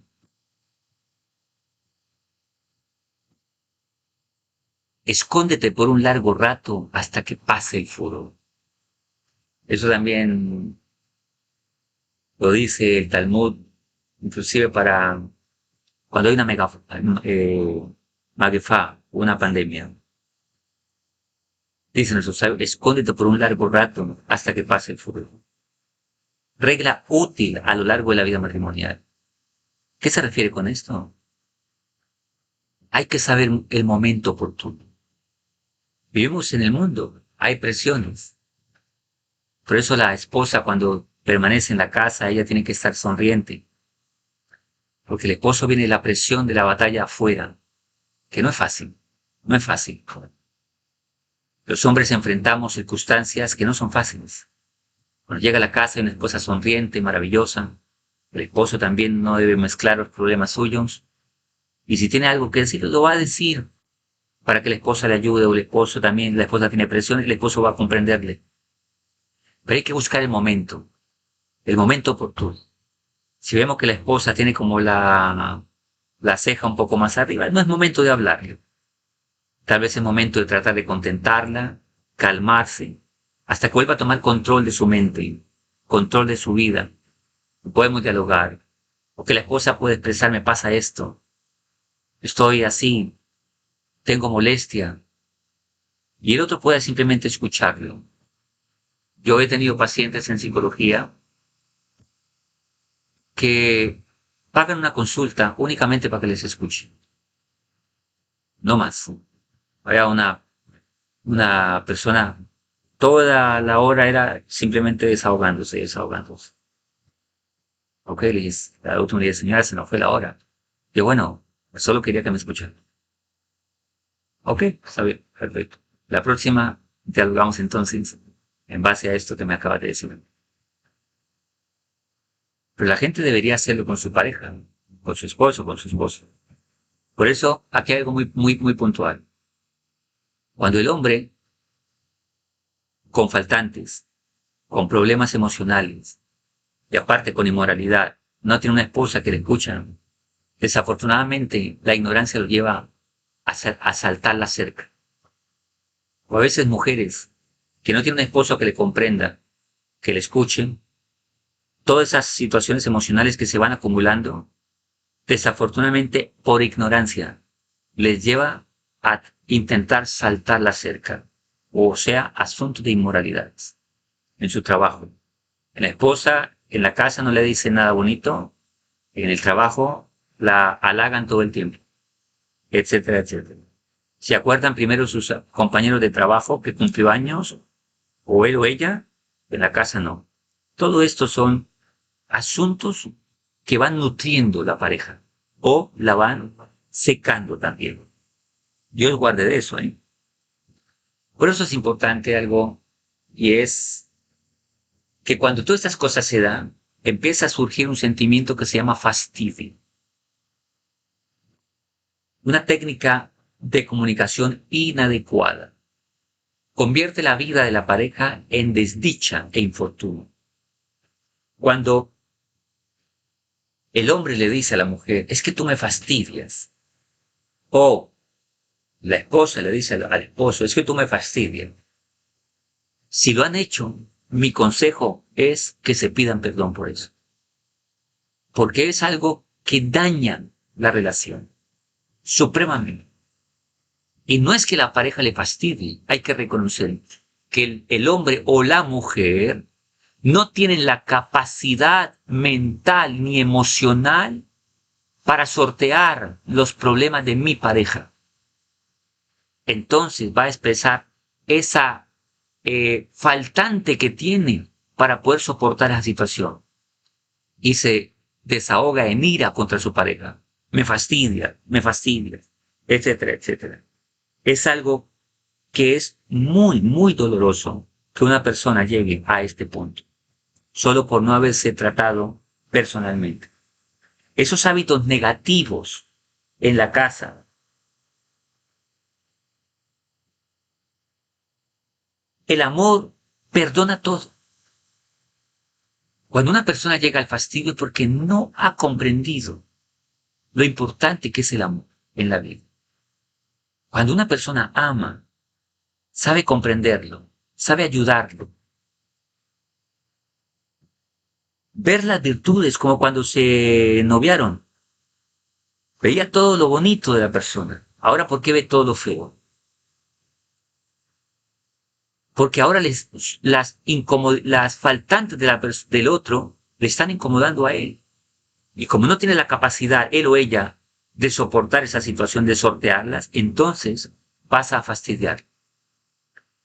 Escóndete por un largo rato hasta que pase el furor. Eso también lo dice el Talmud, inclusive para cuando hay una magefá, una pandemia. Dicen nuestros sabios, escóndete por un largo rato hasta que pase el furor. Regla útil a lo largo de la vida matrimonial. ¿Qué se refiere con esto? Hay que saber el momento oportuno. Vivimos en el mundo, hay presiones. Por eso la esposa cuando permanece en la casa, ella tiene que estar sonriente. Porque el esposo viene de la presión de la batalla afuera, que no es fácil, no es fácil. Los hombres enfrentamos circunstancias que no son fáciles. Cuando llega a la casa hay una esposa sonriente, maravillosa. El esposo también no debe mezclar los problemas suyos. Y si tiene algo que decir, lo va a decir para que la esposa le ayude, o el esposo también, la esposa tiene presión y el esposo va a comprenderle. Pero hay que buscar el momento oportuno. Si vemos que la esposa tiene como la ceja un poco más arriba, no es momento de hablarle. Tal vez es momento de tratar de contentarla, calmarse, hasta que vuelva a tomar control de su mente, control de su vida. Podemos dialogar. O que la esposa puede expresar, me pasa esto, estoy así, tengo molestia. Y el otro puede simplemente escucharlo. Yo he tenido pacientes en psicología que pagan una consulta únicamente para que les escuche. No más. Había una persona, toda la hora era simplemente desahogándose. Ok, la última le dije, señora, se nos fue la hora. Y bueno, solo quería que me escuchara. Ok, está bien, perfecto. La próxima dialogamos entonces en base a esto que me acabas de decir. Pero la gente debería hacerlo con su pareja, con su esposo, con su esposa. Por eso, aquí hay algo muy puntual. Cuando el hombre, con faltantes, con problemas emocionales, y aparte con inmoralidad, no tiene una esposa que le escucha, desafortunadamente la ignorancia lo lleva a saltar la cerca. O a veces mujeres que no tienen un esposo que le comprenda, que le escuchen, todas esas situaciones emocionales que se van acumulando, desafortunadamente por ignorancia, les lleva a intentar saltar la cerca, o sea, asuntos de inmoralidades. en su trabajo. La esposa en la casa no le dice nada bonito, en el trabajo la halagan todo el tiempo, etcétera, etcétera. ¿Se acuerdan primero sus compañeros de trabajo que cumplió años? ¿O él o ella? En la casa no. Todo esto son asuntos que van nutriendo la pareja o la van secando también. Dios guarde de eso, ¿eh? Por eso es importante algo, y es que cuando todas estas cosas se dan, empieza a surgir un sentimiento que se llama fastidio. Una técnica de comunicación inadecuada. Convierte la vida de la pareja en desdicha e infortunio. Cuando el hombre le dice a la mujer, es que tú me fastidias, o la esposa le dice al esposo, es que tú me fastidias. Si lo han hecho, mi consejo es que se pidan perdón por eso. Porque es algo que daña la relación supremamente. Y no es que la pareja le fastidie, hay que reconocer que el hombre o la mujer no tienen la capacidad mental ni emocional para sortear los problemas de mi pareja. Entonces va a expresar esa faltante que tiene para poder soportar la situación. Y se desahoga en ira contra su pareja. Me fastidia, etcétera, etcétera. Es algo que es muy, muy doloroso que una persona llegue a este punto, solo por no haberse tratado personalmente. Esos hábitos negativos en la casa. El amor perdona todo. Cuando una persona llega al fastidio es porque no ha comprendido lo importante que es el amor en la vida. Cuando una persona ama, sabe comprenderlo, sabe ayudarlo. Ver las virtudes como cuando se noviaron. Veía todo lo bonito de la persona. Ahora, ¿por qué ve todo lo feo? Porque ahora las faltantes del otro le están incomodando a él. Y como no tiene la capacidad, él o ella, de soportar esa situación, de sortearlas, entonces pasa a fastidiar.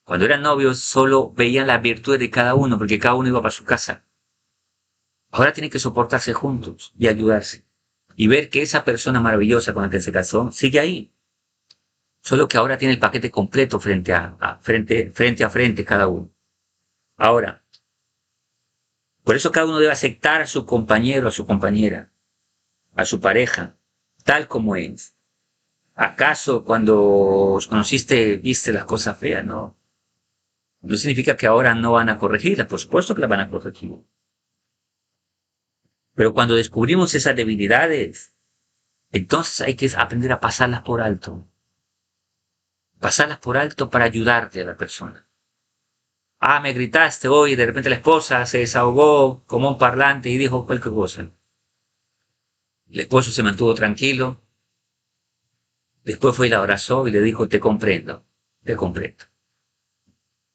Cuando eran novios, solo veían las virtudes de cada uno, porque cada uno iba para su casa. Ahora tienen que soportarse juntos y ayudarse. Y ver que esa persona maravillosa con la que se casó sigue ahí. Solo que ahora tiene el paquete completo frente a frente cada uno. Ahora, por eso cada uno debe aceptar a su compañero, a su compañera, a su pareja, tal como es. ¿Acaso cuando os conociste viste las cosas feas? No. No significa que ahora no van a corregirlas, por supuesto que las van a corregir. Pero cuando descubrimos esas debilidades, entonces hay que aprender a pasarlas por alto. Pasarlas por alto para ayudarte a la persona. Ah, me gritaste hoy, de repente la esposa se desahogó como un parlante y dijo cualquier cosa. El esposo se mantuvo tranquilo. Después fue y la abrazó y le dijo, te comprendo, te comprendo.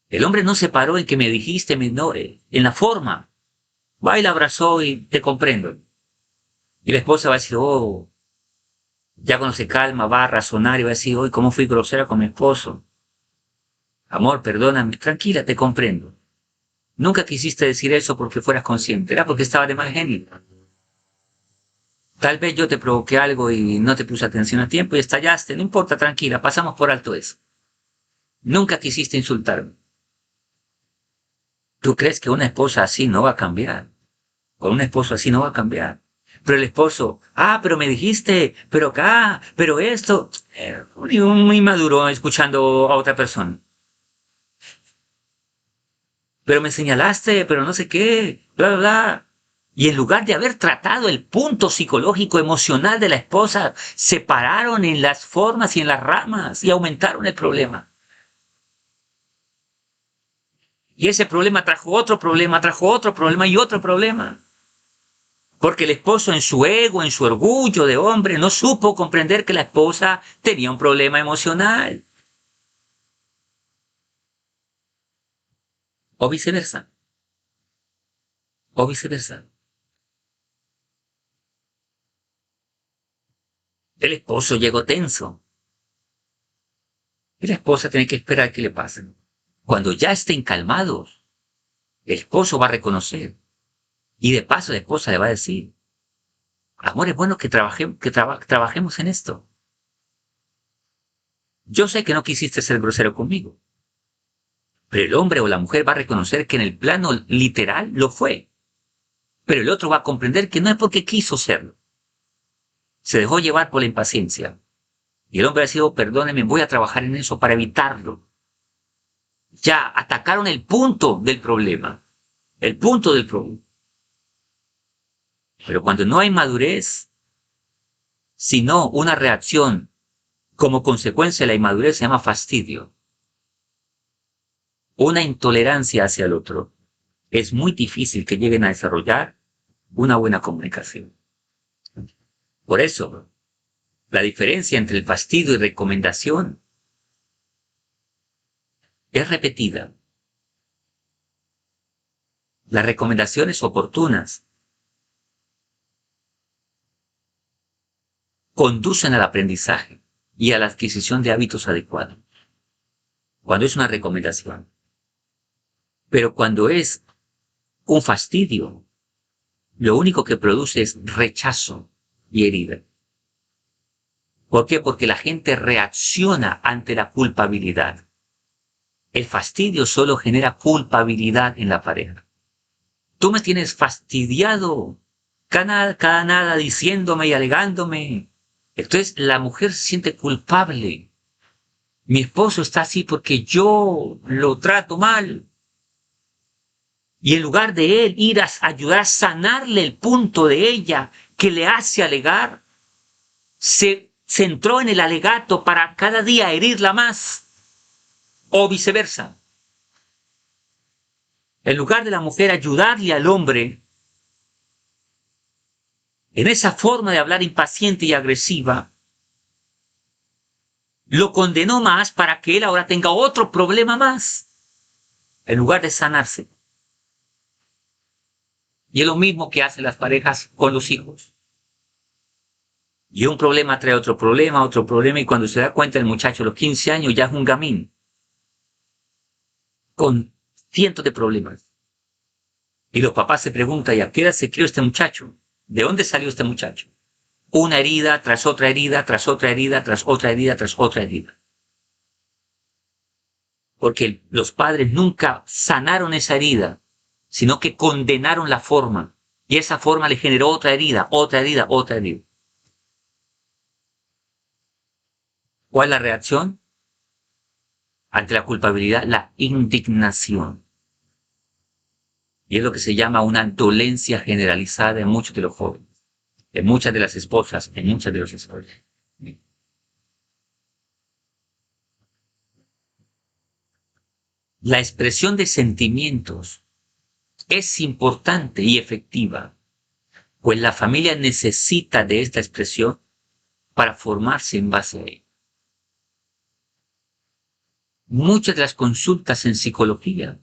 El hombre no se paró en que me dijiste, no, en la forma. Va y la abrazó y te comprendo. Y la esposa va a decir, oh, ya cuando se calma va a razonar y va a decir, hoy cómo fui grosera con mi esposo. Amor, perdóname, tranquila, te comprendo. Nunca quisiste decir eso porque fueras consciente, era porque estaba de mal genio. Tal vez yo te provoqué algo y no te puse atención a tiempo y estallaste, no importa, tranquila, pasamos por alto eso. Nunca quisiste insultarme. ¿Tú crees que una esposa así no va a cambiar? Con un esposo así no va a cambiar. Pero el esposo, pero me dijiste, pero acá, pero esto. Muy maduro escuchando a otra persona. Pero me señalaste, pero no sé qué, bla, bla, bla. Y en lugar de haber tratado el punto psicológico emocional de la esposa, se pararon en las formas y en las ramas y aumentaron el problema. Y ese problema trajo otro problema y otro problema. Porque el esposo en su ego, en su orgullo de hombre, no supo comprender que la esposa tenía un problema emocional. O viceversa. o viceversa. El esposo llegó tenso y la esposa tiene que esperar que le pasen. Cuando ya estén calmados, el esposo va a reconocer y de paso la esposa le va a decir, amor, es bueno que trabajemos en esto. Yo sé que no quisiste ser grosero conmigo, pero el hombre o la mujer va a reconocer que en el plano literal lo fue. Pero el otro va a comprender que no es porque quiso serlo. Se dejó llevar por la impaciencia. Y el hombre ha sido, perdóneme, voy a trabajar en eso para evitarlo. Ya atacaron el punto del problema. El punto del problema. Pero cuando no hay madurez, sino una reacción como consecuencia de la inmadurez, se llama fastidio. Una intolerancia hacia el otro. Es muy difícil que lleguen a desarrollar una buena comunicación. Por eso, la diferencia entre el fastidio y recomendación es repetida. Las recomendaciones oportunas conducen al aprendizaje y a la adquisición de hábitos adecuados. Cuando es una recomendación. Pero cuando es un fastidio, lo único que produce es rechazo y herida. ¿Por qué? Porque la gente reacciona ante la culpabilidad. El fastidio solo genera culpabilidad en la pareja. Tú me tienes fastidiado cada nada diciéndome y alegándome. Entonces la mujer se siente culpable. Mi esposo está así porque yo lo trato mal. Y en lugar de él ir a ayudar a sanarle el punto de ella que le hace alegar, se centró en el alegato para cada día herirla más. O viceversa. En lugar de la mujer ayudarle al hombre en esa forma de hablar impaciente y agresiva, lo condenó más para que él ahora tenga otro problema más, en lugar de sanarse. Y es lo mismo que hacen las parejas con los hijos. Y un problema trae otro problema, y cuando se da cuenta el muchacho a los 15 años ya es un gamín, con cientos de problemas. Y los papás se preguntan, ¿y a qué edad se crió este muchacho? ¿De dónde salió este muchacho? Una herida tras otra herida, tras otra herida, tras otra herida, tras otra herida. Porque los padres nunca sanaron esa herida, sino que condenaron la forma. Y esa forma le generó otra herida, otra herida, otra herida. ¿Cuál es la reacción ante la culpabilidad? La indignación. Y es lo que se llama una dolencia generalizada en muchos de los jóvenes, en muchas de las esposas, en muchas de los esposos. La expresión de sentimientos es importante y efectiva, pues la familia necesita de esta expresión para formarse en base a ella. Muchas de las consultas en psicología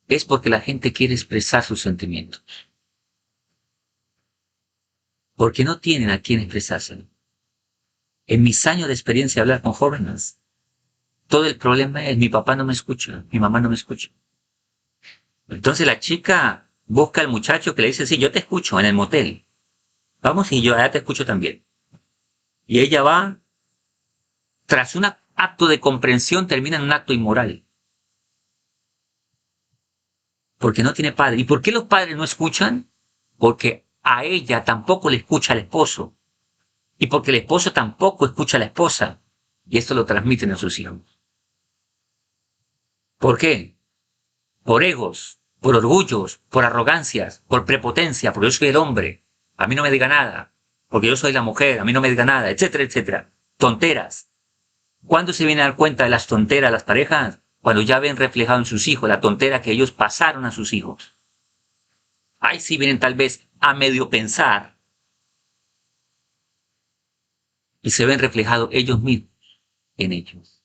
es porque la gente quiere expresar sus sentimientos, porque no tienen a quién expresárselo. En mis años de experiencia de hablar con jóvenes, todo el problema es mi papá no me escucha, mi mamá no me escucha. Entonces la chica busca al muchacho que le dice, sí, yo te escucho en el motel. Vamos y yo allá te escucho también. Y ella va, tras un acto de comprensión, termina en un acto inmoral. Porque no tiene padre. ¿Y por qué los padres no escuchan? Porque a ella tampoco le escucha al esposo. Y porque el esposo tampoco escucha a la esposa. Y esto lo transmiten a sus hijos. ¿Por qué? Por egos, por orgullos, por arrogancias, por prepotencia, porque yo soy el hombre. A mí no me diga nada. Porque yo soy la mujer, a mí no me diga nada, etcétera, etcétera. Tonteras. ¿Cuándo se vienen a dar cuenta de las tonteras las parejas? Cuando ya ven reflejado en sus hijos la tontera que ellos pasaron a sus hijos. Ahí sí vienen tal vez a medio pensar y se ven reflejados ellos mismos en ellos.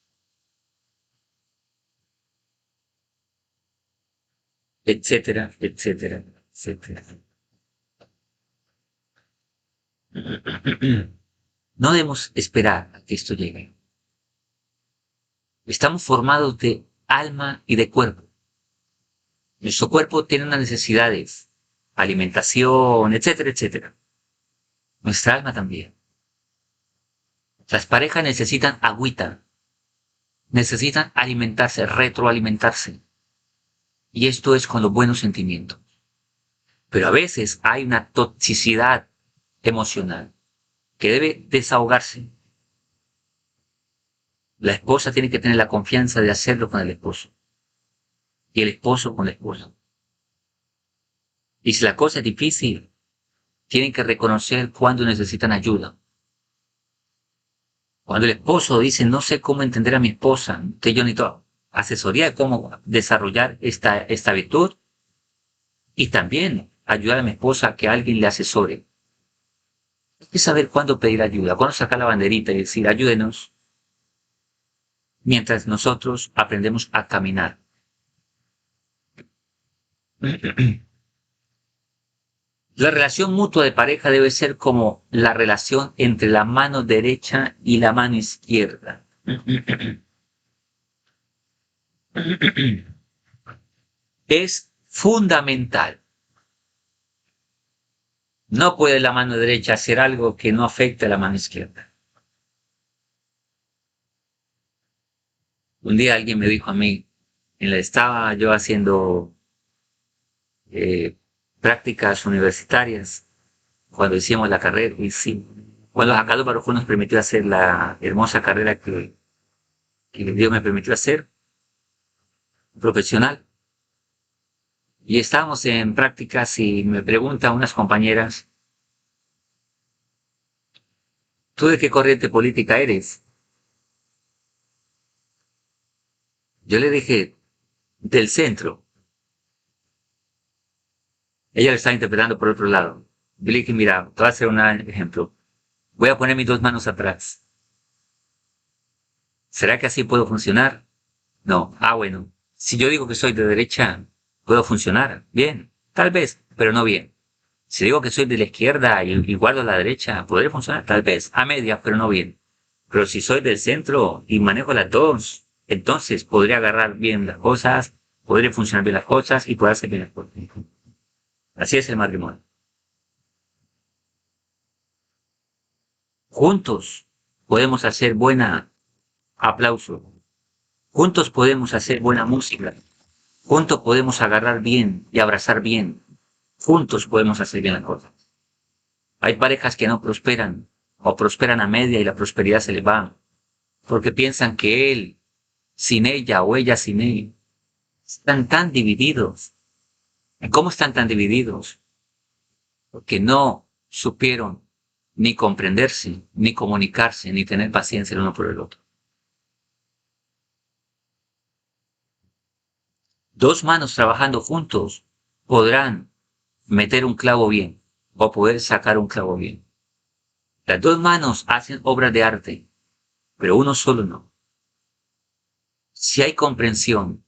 etcétera, etcétera, etcétera. No debemos esperar a que esto llegue. Estamos formados de alma y de cuerpo. Nuestro cuerpo tiene unas necesidades, alimentación, etcétera, etcétera. Nuestra alma también. Las parejas necesitan agüita, necesitan alimentarse, retroalimentarse. Y esto es con los buenos sentimientos. Pero a veces hay una toxicidad emocional que debe desahogarse. La esposa tiene que tener la confianza de hacerlo con el esposo. Y el esposo con la esposa. Y si la cosa es difícil, tienen que reconocer cuando necesitan ayuda. Cuando el esposo dice, no sé cómo entender a mi esposa, entonces yo necesito asesoría de cómo desarrollar esta virtud y también ayudar a mi esposa a que alguien le asesore. Hay que saber cuándo pedir ayuda, cuándo sacar la banderita y decir, ayúdenos, mientras nosotros aprendemos a caminar. La relación mutua de pareja debe ser como la relación entre la mano derecha y la mano izquierda. Es fundamental. No puede la mano derecha hacer algo que no afecte a la mano izquierda. Un día alguien me dijo a mí, estaba yo haciendo eh, prácticas universitarias cuando hicimos la carrera, y sí, cuando Jacobo Baruj nos permitió hacer la hermosa carrera que Dios me permitió hacer, profesional. Y estábamos en prácticas y me preguntan unas compañeras, ¿tú de qué corriente política eres? Yo le dije, del centro. Ella lo estaba interpretando por otro lado. Yo le dije, mira, te voy a hacer un ejemplo. Voy a poner mis dos manos atrás. ¿Será que así puedo funcionar? No. Ah, bueno. Si yo digo que soy de derecha, ¿puedo funcionar? Bien. Tal vez, pero no bien. Si digo que soy de la izquierda y guardo la derecha, ¿podré funcionar? Tal vez. A medias, pero no bien. Pero si soy del centro y manejo las dos, entonces podría agarrar bien las cosas, podré funcionar bien las cosas y poder hacer bien las cosas. Así es el matrimonio. Juntos podemos hacer buena aplauso. Juntos podemos hacer buena música. Juntos podemos agarrar bien y abrazar bien. Juntos podemos hacer bien las cosas. Hay parejas que no prosperan o prosperan a media y la prosperidad se les va porque piensan que él sin ella o ella sin él están tan divididos. ¿Y cómo están tan divididos? Porque no supieron ni comprenderse, ni comunicarse, ni tener paciencia el uno por el otro. Dos manos trabajando juntos podrán meter un clavo bien o poder sacar un clavo bien. Las dos manos hacen obras de arte, pero uno solo no. Si hay comprensión,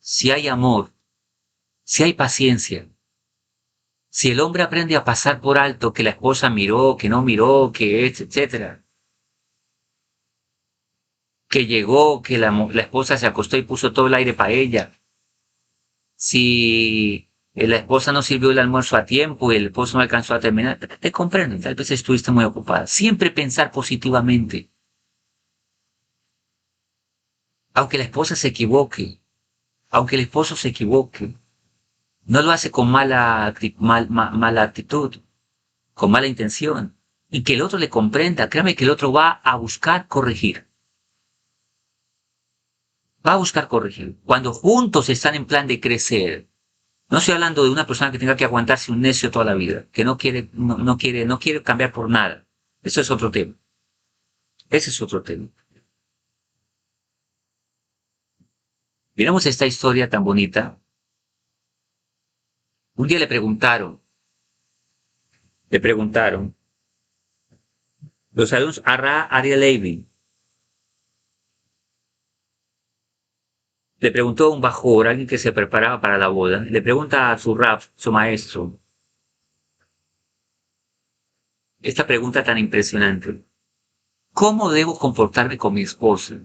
si hay amor, si hay paciencia, si el hombre aprende a pasar por alto que la esposa miró, que no miró, que etcétera, que llegó, que la esposa se acostó y puso todo el aire para ella, si la esposa no sirvió el almuerzo a tiempo y el esposo no alcanzó a terminar, te comprendo, tal vez estuviste muy ocupada. Siempre pensar positivamente, aunque la esposa se equivoque, aunque el esposo se equivoque, no lo hace con mala actitud, con mala intención, y que el otro le comprenda, créame que el otro va a buscar corregir. Va a buscar corregir. Cuando juntos están en plan de crecer, no estoy hablando de una persona que tenga que aguantarse un necio toda la vida, que no quiere cambiar por nada. Eso es otro tema. Ese es otro tema. Miramos esta historia tan bonita. Un día le preguntaron, los alumnos Arra Ariel Levy, le preguntó a un bajor, alguien que se preparaba para la boda, le pregunta a su rab, su maestro, esta pregunta tan impresionante: ¿cómo debo comportarme con mi esposa?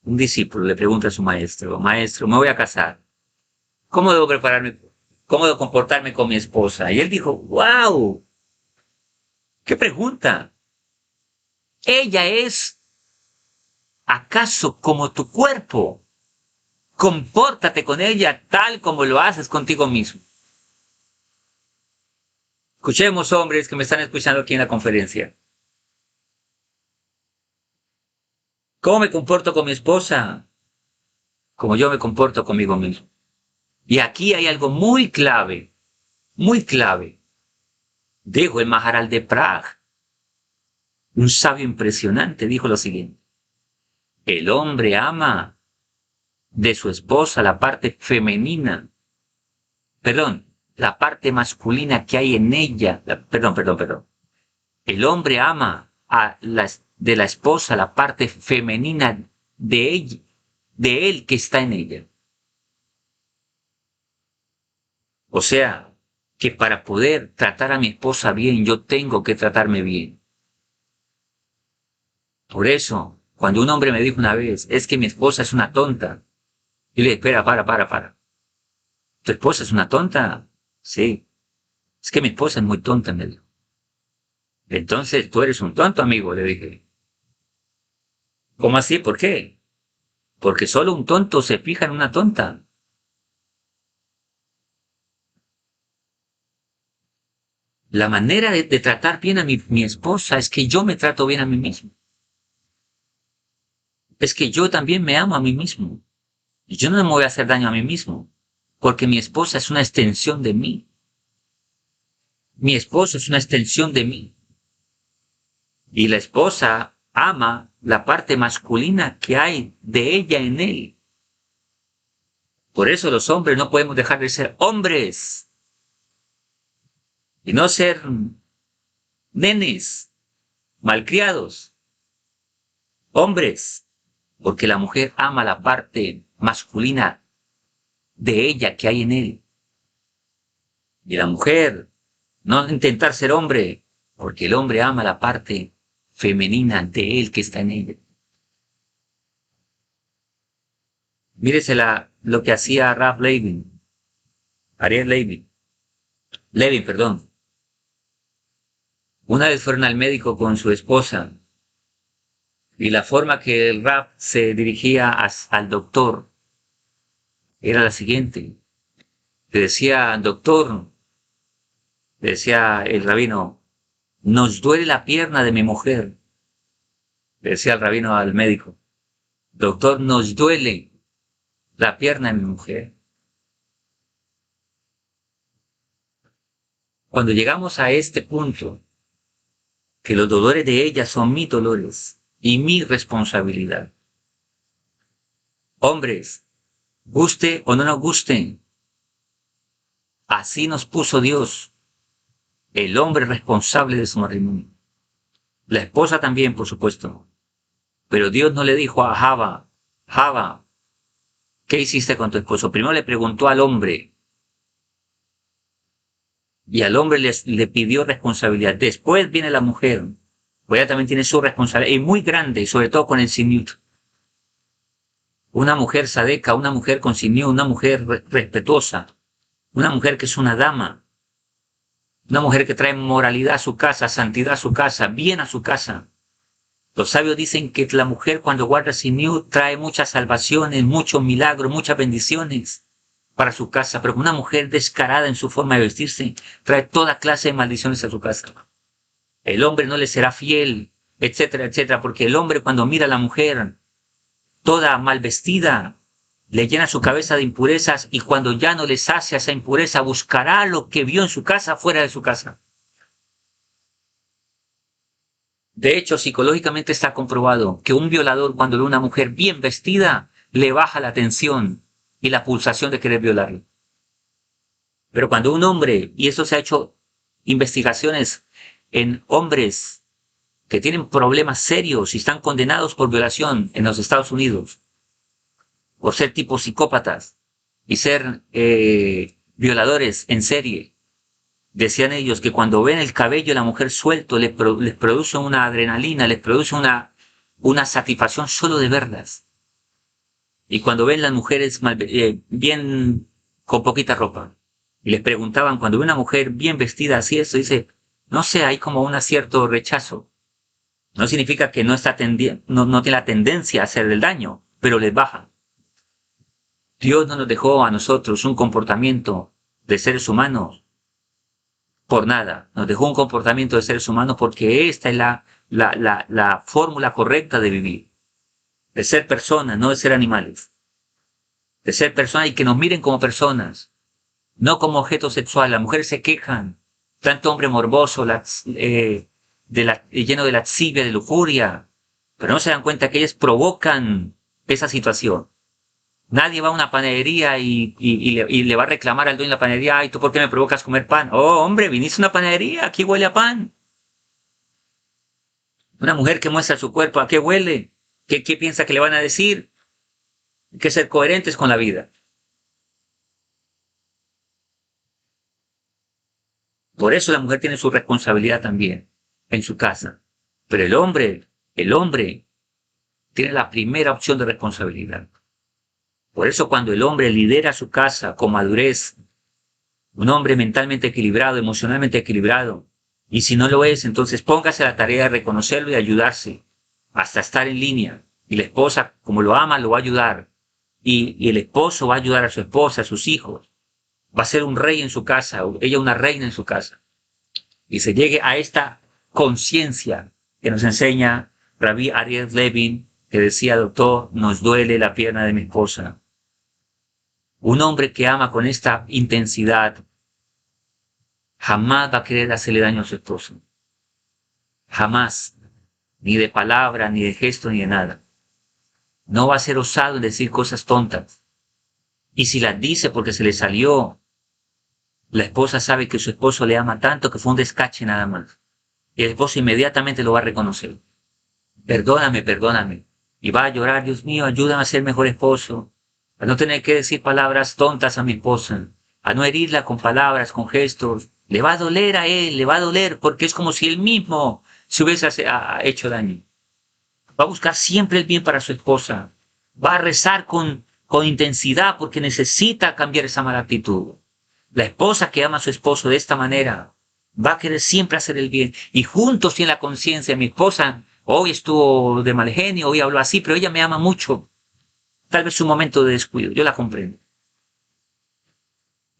Un discípulo le pregunta a su maestro, maestro, me voy a casar. ¿Cómo debo prepararme? ¿Cómo debo comportarme con mi esposa? Y él dijo, wow, ¿qué pregunta? Ella es acaso como tu cuerpo. Compórtate con ella tal como lo haces contigo mismo. Escuchemos, hombres que me están escuchando aquí en la conferencia. ¿Cómo me comporto con mi esposa? Como yo me comporto conmigo mismo. Y aquí hay algo muy clave, muy clave. Dijo el Maharal de Praga, un sabio impresionante, dijo lo siguiente: el hombre ama de su esposa la parte femenina, perdón, la parte masculina que hay en ella, perdón. El hombre ama de la esposa la parte femenina de ella, de él que está en ella. O sea, que para poder tratar a mi esposa bien, yo tengo que tratarme bien. Por eso, cuando un hombre me dijo una vez, es que mi esposa es una tonta, yo le dije, espera, para. ¿Tu esposa es una tonta? Sí. Es que mi esposa es muy tonta, me dijo. Entonces, tú eres un tonto, amigo, le dije. ¿Cómo así? ¿Por qué? Porque solo un tonto se fija en una tonta. La manera de tratar bien a mi esposa es que yo me trato bien a mí mismo. Es que yo también me amo a mí mismo. Y yo no me voy a hacer daño a mí mismo, porque mi esposa es una extensión de mí. Mi esposo es una extensión de mí. Y la esposa ama la parte masculina que hay de ella en él. Por eso los hombres no podemos dejar de ser hombres y no ser nenes, malcriados, hombres, porque la mujer ama la parte masculina de ella que hay en él. Y la mujer no intentar ser hombre, porque el hombre ama la parte femenina de él que está en ella. Míresela lo que hacía Ralph Levin, Ariel Levin, perdón. Una vez fueron al médico con su esposa y la forma que el Ralph se dirigía al doctor era la siguiente. Le decía, doctor, le decía el rabino, nos duele la pierna de mi mujer. Le decía el rabino al médico, doctor, nos duele la pierna de mi mujer. Cuando llegamos a este punto, que los dolores de ella son mis dolores y mi responsabilidad. Hombres, guste o no nos gusten, así nos puso Dios, el hombre responsable de su matrimonio. La esposa también, por supuesto. Pero Dios no le dijo a Java, ¿qué hiciste con tu esposo? Primero le preguntó al hombre, y al hombre le pidió responsabilidad. Después viene la mujer, pues ella también tiene su responsabilidad, y muy grande, sobre todo con el sinut. Una mujer sadeca, una mujer con sinut, una mujer respetuosa, una mujer que es una dama, una mujer que trae moralidad a su casa, santidad a su casa, bien a su casa. Los sabios dicen que la mujer cuando guarda sinut trae muchas salvaciones, muchos milagros, muchas bendiciones para su casa, pero una mujer descarada en su forma de vestirse trae toda clase de maldiciones a su casa. El hombre no le será fiel, etcétera, etcétera, porque el hombre cuando mira a la mujer toda mal vestida, le llena su cabeza de impurezas y cuando ya no le sacia esa impureza, buscará lo que vio en su casa fuera de su casa. De hecho, psicológicamente está comprobado que un violador cuando ve a una mujer bien vestida, le baja la tensión y la pulsación de querer violarla. Pero cuando un hombre, y eso se ha hecho investigaciones en hombres que tienen problemas serios y están condenados por violación en los Estados Unidos, o ser tipos psicópatas y ser violadores en serie. Decían ellos que cuando ven el cabello de la mujer suelto les produce una adrenalina, les produce una satisfacción solo de verlas. Y cuando ven las mujeres bien con poquita ropa, y les preguntaban, cuando ve una mujer bien vestida así, eso dice, no sé, hay como un cierto rechazo. No significa que no tiene la tendencia a hacer el daño, pero les baja. Dios no nos dejó a nosotros un comportamiento de seres humanos por nada. Nos dejó un comportamiento de seres humanos porque esta es la fórmula correcta de vivir. De ser personas, no de ser animales. De ser personas y que nos miren como personas, no como objeto sexual. Las mujeres se quejan, tanto hombre morboso, lleno de lascivia, de lujuria, pero no se dan cuenta que ellas provocan esa situación. Nadie va a una panadería y le va a reclamar al dueño de la panadería, ay, ¿tú por qué me provocas comer pan? Oh, hombre, viniste a una panadería, aquí huele a pan. Una mujer que muestra su cuerpo, ¿a qué huele? ¿Qué piensa que le van a decir? Hay que ser coherentes con la vida. Por eso la mujer tiene su responsabilidad también en su casa. Pero el hombre tiene la primera opción de responsabilidad. Por eso cuando el hombre lidera su casa con madurez, un hombre mentalmente equilibrado, emocionalmente equilibrado, y si no lo es, entonces póngase a la tarea de reconocerlo y ayudarse hasta estar en línea. Y la esposa, como lo ama, lo va a ayudar. Y el esposo va a ayudar a su esposa, a sus hijos. Va a ser un rey en su casa, ella una reina en su casa. Y se llegue a esta conciencia que nos enseña Rabbi Ariel Levin, que decía, doctor, nos duele la pierna de mi esposa. Un hombre que ama con esta intensidad jamás va a querer hacerle daño a su esposa. Jamás. Ni de palabra, ni de gesto, ni de nada. No va a ser osado en decir cosas tontas. Y si las dice porque se le salió, la esposa sabe que su esposo le ama tanto que fue un descache nada más. Y el esposo inmediatamente lo va a reconocer. Perdóname, perdóname. Y va a llorar, Dios mío, ayúdame a ser mejor esposo. A no tener que decir palabras tontas a mi esposa. A no herirla con palabras, con gestos. Le va a doler a él, le va a doler porque es como si él mismo se hubiese hecho daño. Va a buscar siempre el bien para su esposa. Va a rezar con intensidad porque necesita cambiar esa mala actitud. La esposa que ama a su esposo de esta manera va a querer siempre hacer el bien. Y juntos tiene la conciencia, mi esposa hoy estuvo de mal genio, hoy habló así, pero ella me ama mucho. Tal vez un momento de descuido, yo la comprendo.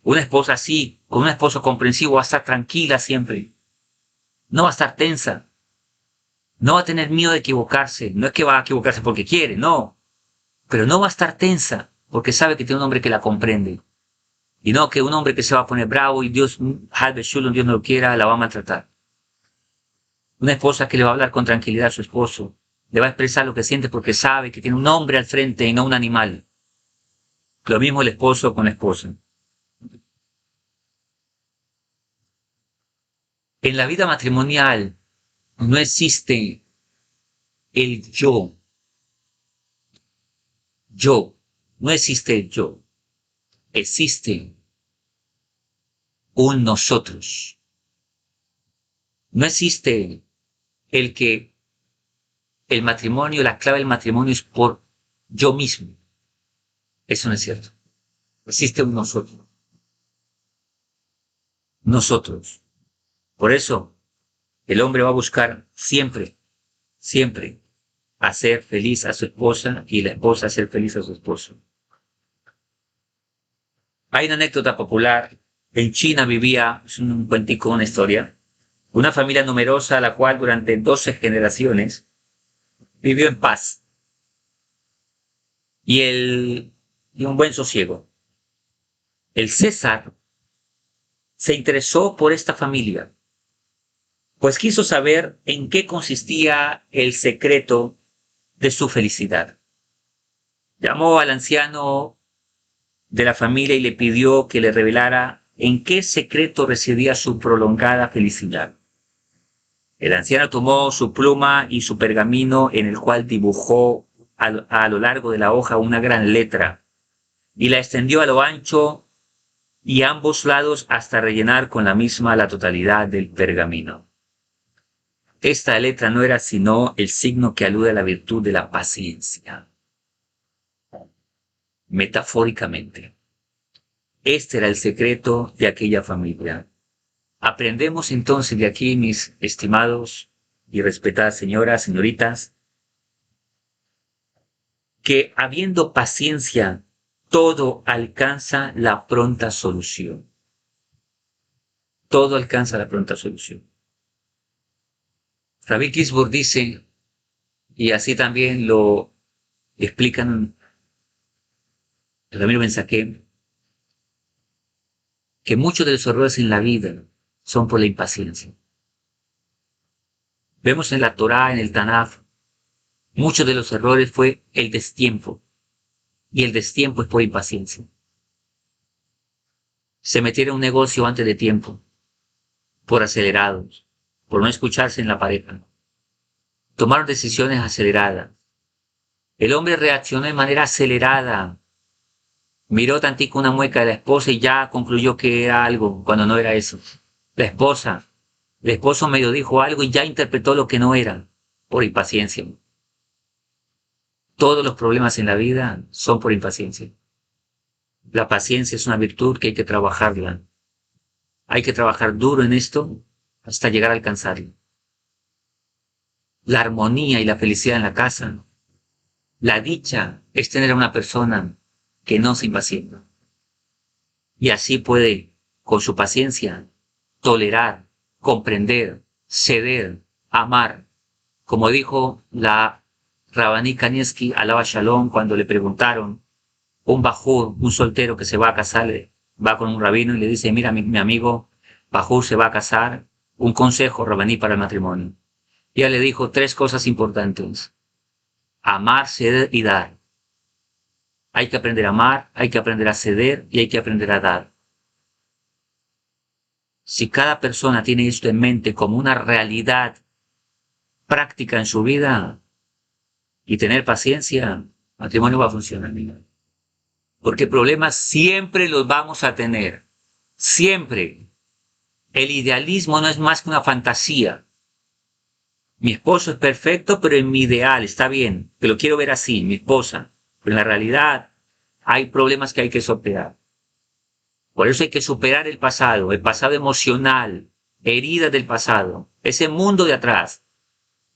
Una esposa así, con un esposo comprensivo, va a estar tranquila siempre. No va a estar tensa. No va a tener miedo de equivocarse. No es que va a equivocarse porque quiere, no. Pero no va a estar tensa porque sabe que tiene un hombre que la comprende. Y no que un hombre que se va a poner bravo y Dios, Dios no lo quiera, la va a maltratar. Una esposa que le va a hablar con tranquilidad a su esposo. Le va a expresar lo que siente porque sabe que tiene un hombre al frente y no un animal. Lo mismo el esposo con la esposa. En la vida matrimonial no existe el yo. Yo. No existe el yo. Existe un nosotros. No existe el que el matrimonio, la clave del matrimonio es por yo mismo. Eso no es cierto. Existe un nosotros. Nosotros. Por eso, el hombre va a buscar siempre, siempre, hacer feliz a su esposa y la esposa hacer feliz a su esposo. Hay una anécdota popular. En China vivía, es un cuentico, una historia, una familia numerosa a la cual durante 12 generaciones vivió en paz y un buen sosiego. El César se interesó por esta familia, pues quiso saber en qué consistía el secreto de su felicidad. Llamó al anciano de la familia y le pidió que le revelara en qué secreto residía su prolongada felicidad. El anciano tomó su pluma y su pergamino en el cual dibujó a lo largo de la hoja una gran letra y la extendió a lo ancho y ambos lados hasta rellenar con la misma la totalidad del pergamino. Esta letra no era sino el signo que alude a la virtud de la paciencia. Metafóricamente, este era el secreto de aquella familia. Aprendemos entonces de aquí, mis estimados y respetadas señoras, señoritas, que habiendo paciencia, todo alcanza la pronta solución. Todo alcanza la pronta solución. Rabbi Gisborg dice, y así también lo explican el Ramiro Mensaqué, que muchos de los errores en la vida son por la impaciencia. Vemos en la Torá, en el Tanaj, muchos de los errores fue el destiempo, y el destiempo es por impaciencia. Se metieron en un negocio antes de tiempo, por acelerados, por no escucharse en la pareja. Tomaron decisiones aceleradas. El hombre reaccionó de manera acelerada. Miró tantico una mueca de la esposa y ya concluyó que era algo, cuando no era eso. La esposa, el esposo medio dijo algo y ya interpretó lo que no era, por impaciencia. Todos los problemas en la vida son por impaciencia. La paciencia es una virtud que hay que trabajarla. Hay que trabajar duro en esto hasta llegar a alcanzarlo. La armonía y la felicidad en la casa. La dicha es tener a una persona que no se impacienta. Y así puede, con su paciencia, tolerar, comprender, ceder, amar. Como dijo la Rabbaní Kanievski alaba Shalom cuando le preguntaron, un bajur, un soltero que se va a casar, va con un rabino y le dice, mira, mi amigo bajur se va a casar, un consejo Rabbaní para el matrimonio. Y ella le dijo 3 cosas importantes: amar, ceder y dar. Hay que aprender a amar, hay que aprender a ceder y hay que aprender a dar. Si cada persona tiene esto en mente como una realidad práctica en su vida y tener paciencia, el matrimonio va a funcionar. Porque problemas siempre los vamos a tener. Siempre. El idealismo no es más que una fantasía. Mi esposo es perfecto, pero en mi ideal está bien, que lo quiero ver así, mi esposa. Pero en la realidad hay problemas que hay que superar. Por eso hay que superar el pasado emocional, heridas del pasado, ese mundo de atrás.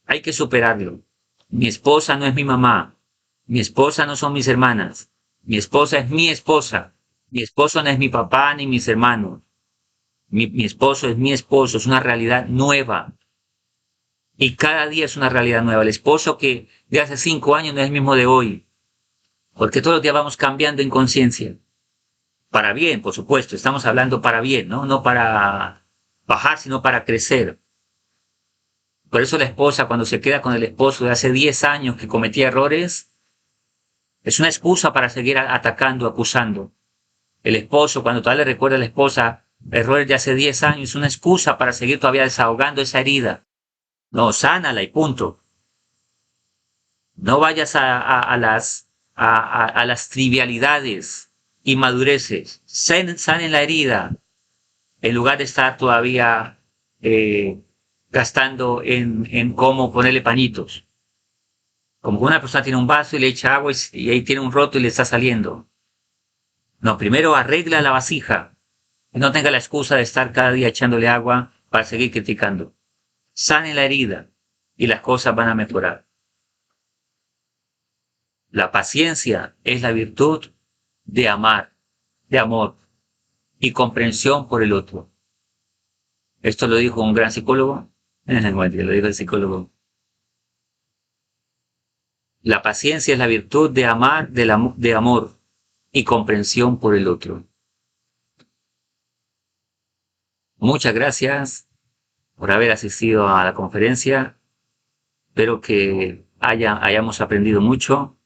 Hay que superarlo. Mi esposa no es mi mamá. Mi esposa no son mis hermanas. Mi esposa es mi esposa. Mi esposo no es mi papá ni mis hermanos. Mi esposo es mi esposo. Es una realidad nueva. Y cada día es una realidad nueva. El esposo que de hace 5 años no es el mismo de hoy. Porque todos los días vamos cambiando en conciencia. Para bien, por supuesto. Estamos hablando para bien, ¿no? No para bajar, sino para crecer. Por eso la esposa, cuando se queda con el esposo de hace 10 años que cometía errores, es una excusa para seguir atacando, acusando. El esposo, cuando todavía le recuerda a la esposa errores de hace 10 años, es una excusa para seguir todavía desahogando esa herida. No, sánala y punto. No vayas a las trivialidades y madureces. Sanen la herida en lugar de estar todavía gastando en cómo ponerle pañitos. Como que una persona tiene un vaso y le echa agua y ahí tiene un roto y le está saliendo. No, primero arregla la vasija y no tenga la excusa de estar cada día echándole agua para seguir criticando. Sane la herida y las cosas van a mejorar. La paciencia es la virtud de amar, de amor y comprensión por el otro. Esto lo dijo un gran psicólogo. Bueno, lo dijo el psicólogo. La paciencia es la virtud de amar, de amor y comprensión por el otro. Muchas gracias por haber asistido a la conferencia. Espero que hayamos aprendido mucho.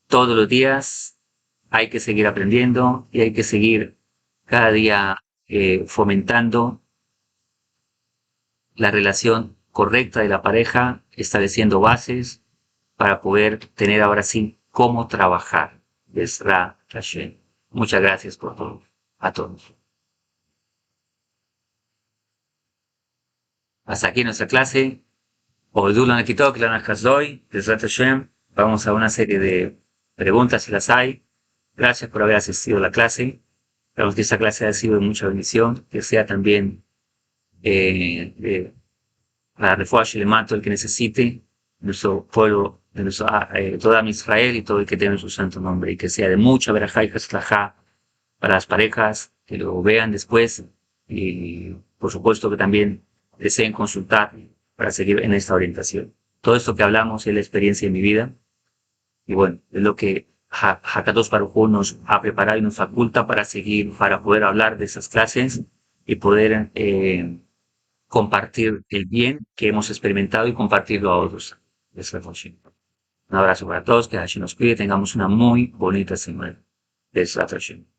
Todos los días hay que seguir aprendiendo y hay que seguir cada día fomentando la relación correcta de la pareja, estableciendo bases para poder tener ahora sí cómo trabajar. Besra Hashem. Muchas gracias por todo, a todos. Hasta aquí nuestra clase. Odula Nekitok, Lana Hasdoi, Besrat Hashem. Vamos a una serie de preguntas si las hay. Gracias por haber asistido a la clase. Esperamos que esta clase haya sido de mucha bendición, que sea también la refuerzo y le mato el que necesite, nuestro pueblo, de nuestro, toda Israel y todo el que tenga su santo nombre, y que sea de mucha verajá y haslajá para las parejas, que lo vean después, y por supuesto que también deseen consultar para seguir en esta orientación. Todo esto que hablamos es la experiencia de mi vida, y bueno, es lo que Hakadosh Baruj Hu nos ha preparado y nos faculta para seguir, para poder hablar de esas clases y poder compartir el bien que hemos experimentado y compartirlo a otros. Un abrazo para todos, que Hashem nos cuide, tengamos una muy bonita semana. Besrat Hashem.